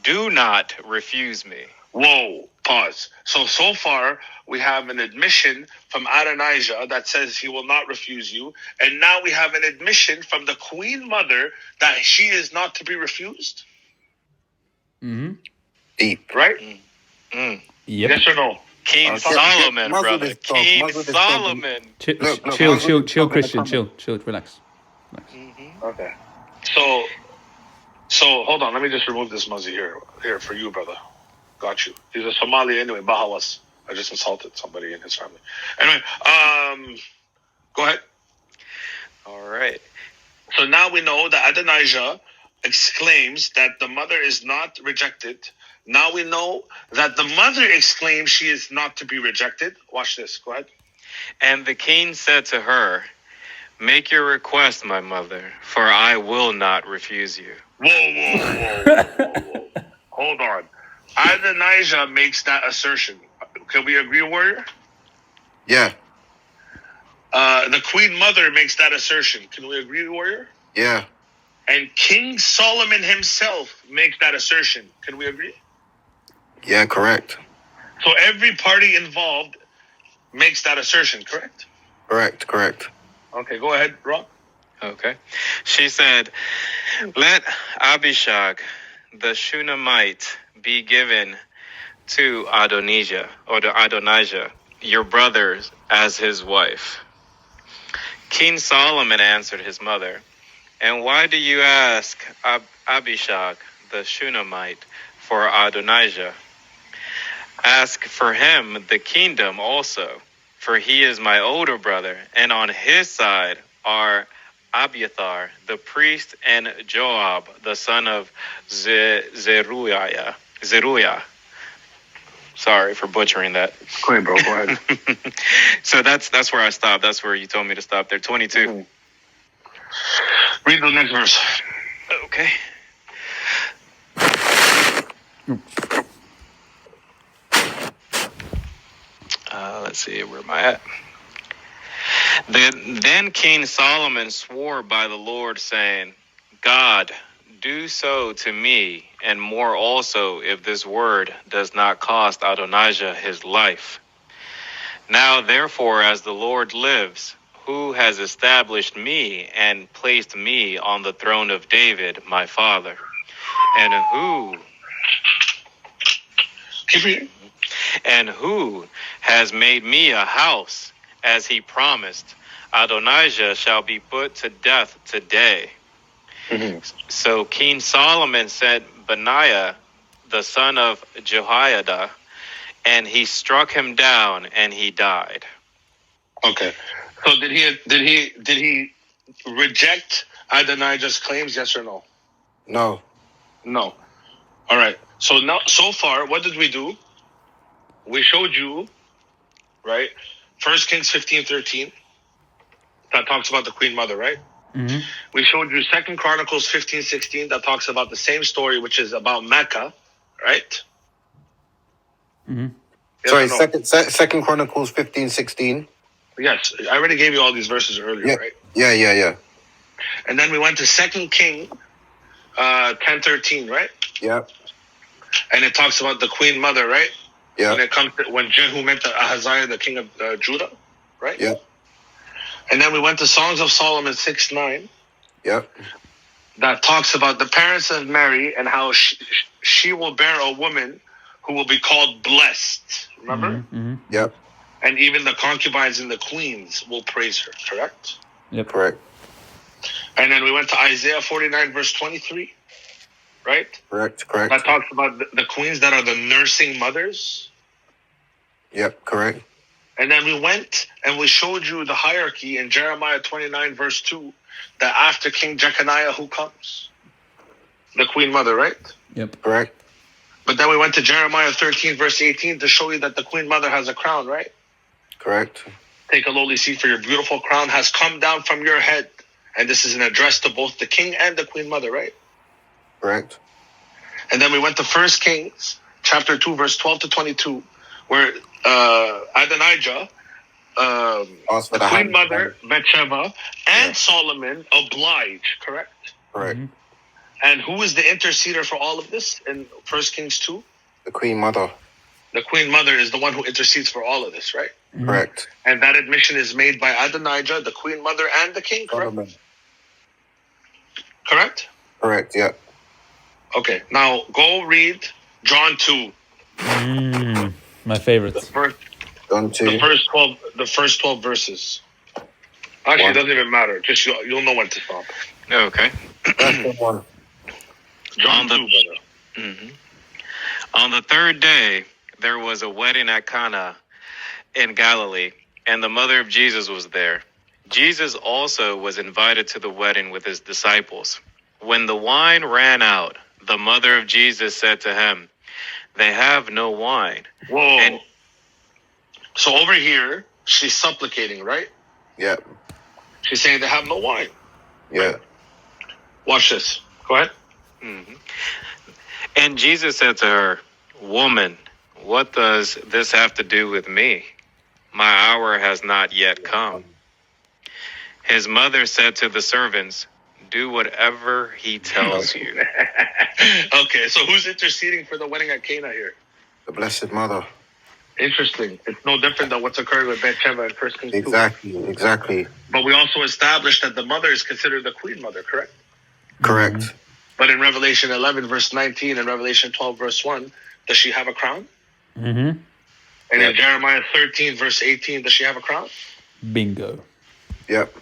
Do not refuse me. Whoa, pause. So far, we have an admission from Adonijah that says he will not refuse you. And now we have an admission from the Queen Mother that she is not to be refused. Mm-hmm. Deep. Right? Yep. Yes or no? King Solomon, brother. King Solomon. Chill, Christian. Chill, relax. Okay. So hold on. Let me just remove this muzzy here for you, brother. Got you. He's a Somali anyway. Bahawas. I just insulted somebody in his family. Anyway, go ahead. All right. So now we know that Adonijah exclaims that the mother is not rejected. Now we know that the mother exclaims she is not to be rejected. Watch this. Go ahead. And the king said to her, make your request, my mother, for I will not refuse you. Whoa. Hold on. Adonijah makes that assertion. Can we agree, warrior? Yeah. The Queen Mother makes that assertion. Can we agree, warrior? Yeah. And King Solomon himself makes that assertion. Can we agree? Yeah, correct. So every party involved makes that assertion, correct? Correct. Okay, go ahead, Rob. Okay. She said, let Abishag, the Shunammite, be given to Adonijah, your brother, as his wife. King Solomon answered his mother, and why do you ask Abishag, the Shunammite, for Adonijah? Ask for him the kingdom also, for he is my older brother, and on his side are Abiathar, the priest, and Joab, the son of Zeruiah. Sorry for butchering that. Go ahead, bro. Go ahead. So that's where I stopped. That's where you told me to stop there. 22. Read the next verse. Okay. Let's see, where am I at? Then King Solomon swore by the Lord, saying, God, do so to me, and more also, if this word does not cost Adonijah his life. Now, therefore, as the Lord lives, who has established me and placed me on the throne of David, my father, and who has made me a house, as he promised, Adonijah shall be put to death today. Mm-hmm. So King Solomon sent Benaiah, the son of Jehoiada, and he struck him down, and he died. Okay. So did he reject Adonijah's claims? Yes or no? No. All right. So now, so far, what did we do? We showed you, right? 1 Kings 15:13. That talks about the Queen Mother, right? Mm-hmm. We showed you 2 Chronicles 15:16. That talks about the same story, which is about Mecca, right? Mm-hmm. Yes. Sorry, Second Chronicles 15:16. Yes, I already gave you all these verses earlier, right? Yeah. And then we went to 2 King 10:13, right? Yeah. And it talks about the Queen Mother, right? Yeah. When Jehu met Ahaziah, the king of Judah, right? Yeah. And then we went to Songs of Solomon 6:9. Yeah. That talks about the parents of Mary and how she will bear a woman who will be called blessed. Remember? Mm-hmm. Yep. And even the concubines and the queens will praise her, correct? Yep. Correct. And then we went to Isaiah 49, verse 23, right? Correct. That talks about the queens that are the nursing mothers. Yep, correct. And then we went and we showed you the hierarchy in Jeremiah 29, verse 2, that after King Jeconiah, who comes? The Queen Mother, right? Yep, correct. But then we went to Jeremiah 13, verse 18 to show you that the Queen Mother has a crown, right? Correct. Take a lowly seat, for your beautiful crown has come down from your head. And this is an address to both the king and the Queen Mother, right? Correct. And then we went to 1 Kings, chapter 2, verse 12 to 22, where Adonijah, the queen mother, Bathsheba, and Solomon oblige, correct? Correct. And who is the interceder for all of this in 1 Kings 2? The queen mother. The queen mother is the one who intercedes for all of this, right? Correct. And that admission is made by Adonijah, the queen mother, and the king, correct? Solomon. Correct? Correct, yeah. Okay, now go read John 2. My favorite. John 2. The first 12 verses. Actually, it doesn't even matter. Just you'll know when to stop. Okay. That's the one. John 2, brother. Mm-hmm. On the third day, there was a wedding at Cana in Galilee, and the mother of Jesus was there. Jesus also was invited to the wedding with his disciples. When the wine ran out, the mother of Jesus said to him, "They have no wine." Whoa. And so over here, she's supplicating, right? Yeah. She's saying they have no wine. Yeah. Watch this. Go ahead. Mm-hmm. And Jesus said to her, "Woman, what does this have to do with me? My hour has not yet come." His mother said to the servants, "Do whatever he tells you." Okay, so who's interceding for the wedding at Cana here? The Blessed Mother. Interesting. It's no different than what's occurring with Bathsheba in 1 Kings 2. Exactly. But we also established that the mother is considered the queen mother, correct? Correct. But in Revelation 11, verse 19, and Revelation 12, verse 1, does she have a crown? Mm-hmm. And in Jeremiah 13, verse 18, does she have a crown? Bingo. Yep.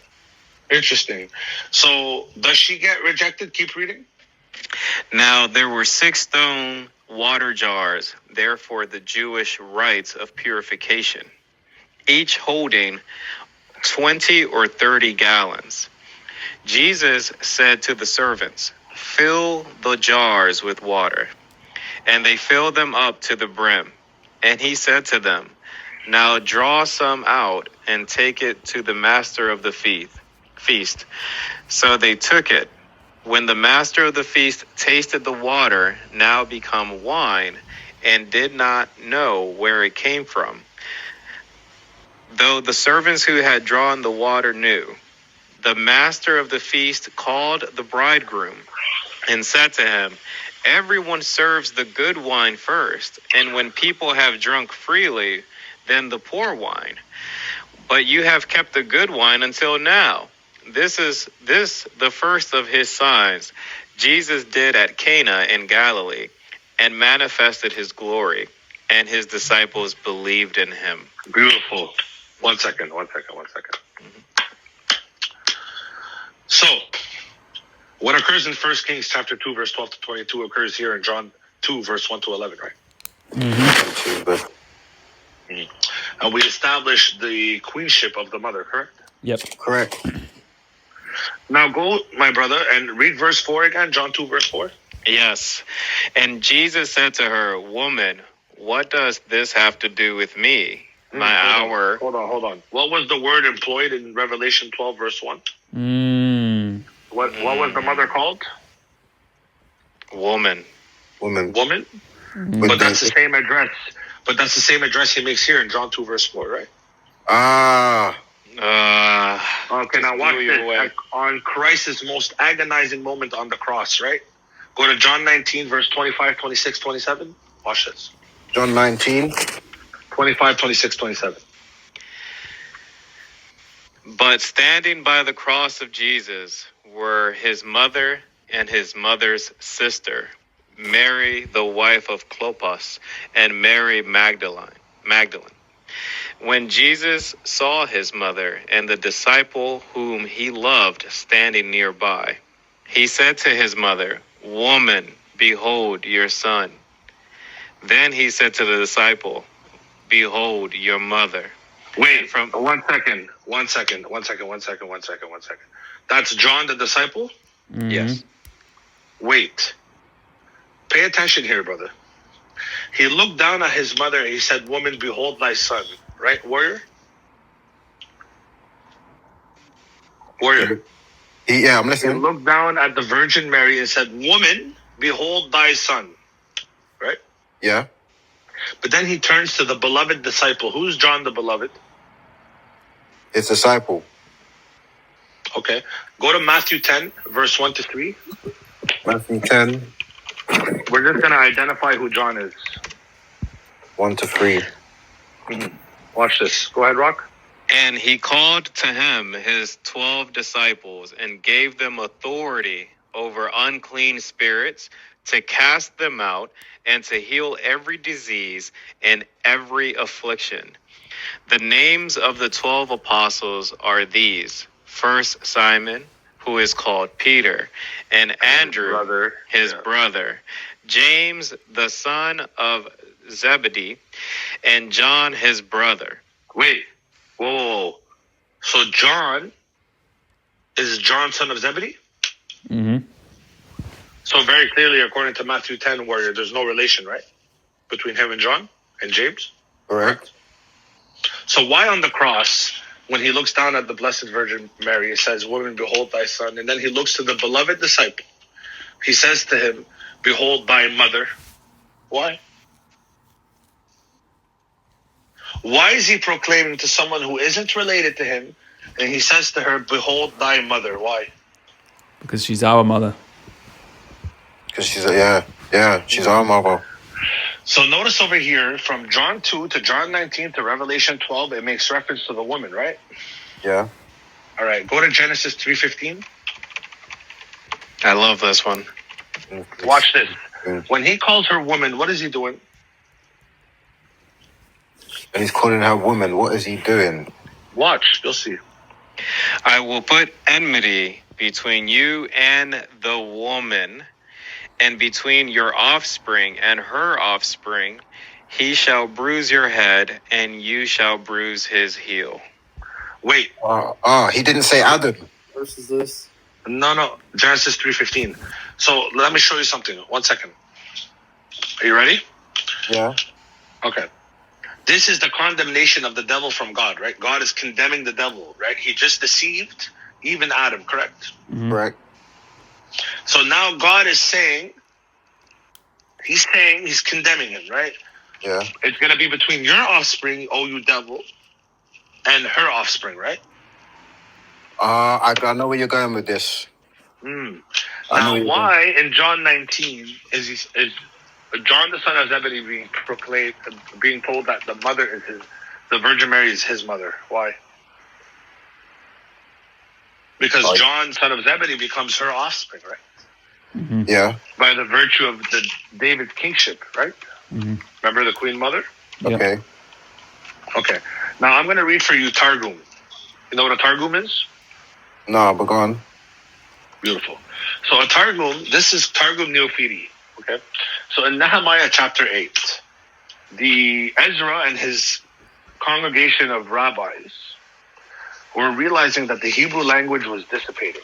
Interesting. So does she get rejected? Keep reading. Now there were 6 stone water jars there for the Jewish rites of purification, each holding 20 or 30 gallons. Jesus said to the servants, "Fill the jars with water." And they filled them up to the brim. And he said to them, "Now draw some out and take it to the master of the feast." So they took it. When the master of the feast tasted the water, now become wine, and did not know where it came from, though the servants who had drawn the water knew, the master of the feast called the bridegroom and said to him, "Everyone serves the good wine first, and when people have drunk freely, then the poor wine. But you have kept the good wine until now. This the first of his signs Jesus did at Cana in Galilee, and manifested his glory, and his disciples believed in him." Beautiful. One second. So, what occurs in 1 Kings chapter 2, verse 12 to 22 occurs here in John 2, verse 1 to 11, right? And we established the queenship of the mother, correct? Yep. Correct. Now go, my brother, and read verse 4 again, John 2, verse 4. Yes. And Jesus said to her, "Woman, what does this have to do with me? My hour..." Hold on. What was the word employed in Revelation 12, verse 1? What was the mother called? Woman. Woman? But that's the same address. But that's the same address he makes here in John 2, verse 4, right? Okay, now watch this. On Christ's most agonizing moment on the cross, right? Go to John 19, verse 25, 26, 27. Watch this. John 19. 25, 26, 27. But standing by the cross of Jesus were his mother and his mother's sister, Mary, the wife of Clopas, and Mary Magdalene. When Jesus saw his mother and the disciple whom he loved standing nearby, he said to his mother, "Woman, behold your son." Then he said to the disciple, "Behold your mother." Wait, one second. That's John the disciple? Yes. Wait. Pay attention here, brother. He looked down at his mother and he said, "Woman, behold thy son." Right, warrior? Yeah, I'm He listening. looked down at the Virgin Mary and said, "Woman, behold thy son." right? Yeah. But then he turns to the beloved disciple. Who's John the beloved? His disciple. Okay. Go to Matthew 10, verse 1 to 3. Matthew 10, We're just going to identify who John is. 1 to 3. Watch this. Go ahead, Rock. And he called to him his 12 disciples and gave them authority over unclean spirits to cast them out and to heal every disease and every affliction. The names of the 12 apostles are these: first Simon, who is called Peter, and Andrew, his brother, James, the son of Zebedee, and John, his brother. Wait. Whoa. So John is John, son of Zebedee? Mm-hmm. So very clearly, according to Matthew 10, where there's no relation, right? Between him and John and James? Correct. So why on the cross, when he looks down at the Blessed Virgin Mary, it says, "Woman, behold thy son." And then he looks to the beloved disciple. He says to him, "Behold thy mother." Why? Why is he proclaiming to someone who isn't related to him, and he says to her, "Behold thy mother"? Why? Because she's our mother. Because she's she's our mother. So notice over here, from John 2 to John 19 to Revelation 12, it makes reference to the woman, right? Yeah. All right, go to Genesis 3:15. I love this one. Watch this. When he calls her woman, what is he doing? And he's calling her woman. What is he doing? Watch, you'll see. I will put enmity between you and the woman, and between your offspring and her offspring. He shall bruise your head, and you shall bruise his heel. Wait. He didn't say Adam. Verse is this? No. Genesis 3:15. So let me show you something. 1 second. Are you ready? Yeah. Okay. This is the condemnation of the devil from God, right? God is condemning the devil, right? He just deceived even Adam, correct? Mm-hmm. Correct. So now God is saying, he's condemning him, right? Yeah. It's going to be between your offspring, oh you devil, and her offspring, right? I know where you're going with this. Now, why in John 19 is John the son of Zebedee being told that the mother is the Virgin Mary is his mother? Why? Because John, son of Zebedee, becomes her offspring, right? Mm-hmm. Yeah. By the virtue of the David's kingship, right? Mm-hmm. Remember the Queen Mother? Okay. Okay. Now I'm going to read for you Targum. You know what a Targum is? No, but go on. Beautiful. So a Targum, this is Targum Neofiti. Okay. So in Nehemiah chapter 8, the Ezra and his congregation of rabbis were realizing that the Hebrew language was dissipating.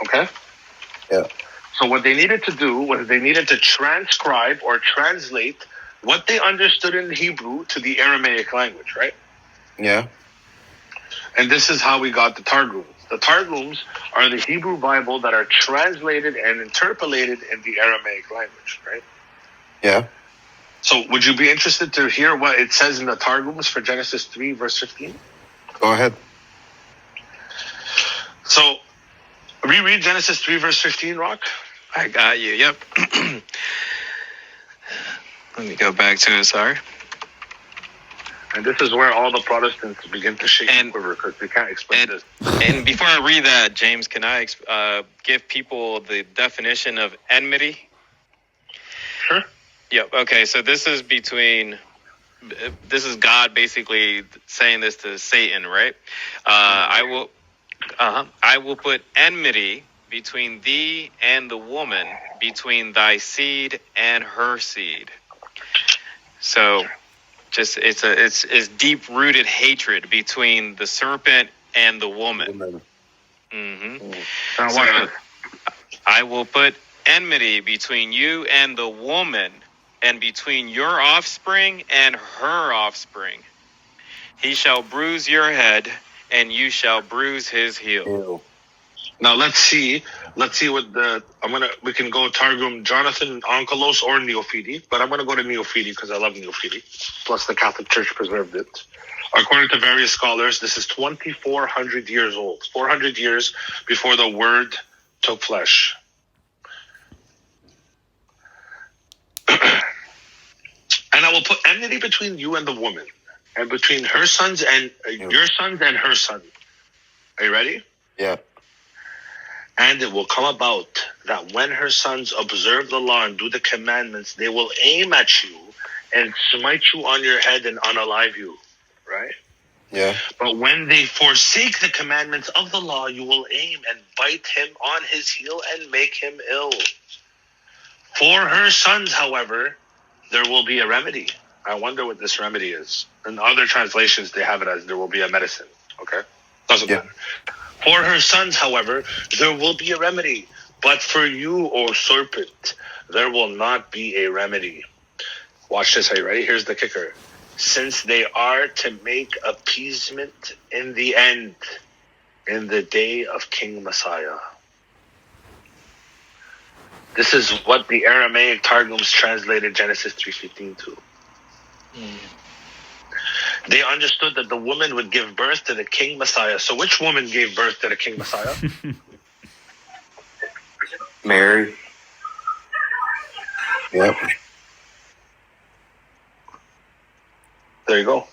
Okay? Yeah. So what they needed to do was they needed to transcribe or translate what they understood in Hebrew to the Aramaic language, right? Yeah. And this is how we got the Targums. The Targums are the Hebrew Bible that are translated and interpolated in the Aramaic language, right? Yeah. So would you be interested to hear what it says in the Targums for Genesis 3, verse 15? Go ahead. So reread Genesis 3, verse 15, Rock. I got you. Yep. Let me go back to it. Sorry. And this is where all the Protestants begin to shake and quiver because they can't explain this. And before I read that, James, can I give people the definition of enmity? Sure. Yep. Okay. So this is God basically saying this to Satan, right? I will put enmity between thee and the woman, between thy seed and her seed. So just it's deep-rooted hatred between the serpent and the woman. Mm-hmm. So, I will put enmity between you and the woman, and between your offspring and her offspring. He shall bruise your head, and you shall bruise his heel. Now let's see what we can go Targum Jonathan Onkelos or Neophiti, but I'm gonna go to Neophiti because I love Neophiti. Plus the Catholic Church preserved it. According to various scholars, this is 2,400 years old, 400 years before the Word took flesh. And I will put enmity between you and the woman, and between her sons and your sons and her son. Are you ready? Yeah. And it will come about that when her sons observe the law and do the commandments, they will aim at you and smite you on your head and unalive you. Right? Yeah. But when they forsake the commandments of the law, you will aim and bite him on his heel and make him ill. For her sons, however, there will be a remedy. I wonder what this remedy is. In other translations, they have it as there will be a medicine. Okay? Doesn't matter. For her sons, however, there will be a remedy. But for you, O serpent, there will not be a remedy. Watch this. Are you ready? Here's the kicker. Since they are to make appeasement in the end, in the day of King Messiah. This is what the Aramaic Targums translated Genesis 3:15 to. They understood that the woman would give birth to the King Messiah. So which woman gave birth to the King Messiah? Mary. Yep. There you go.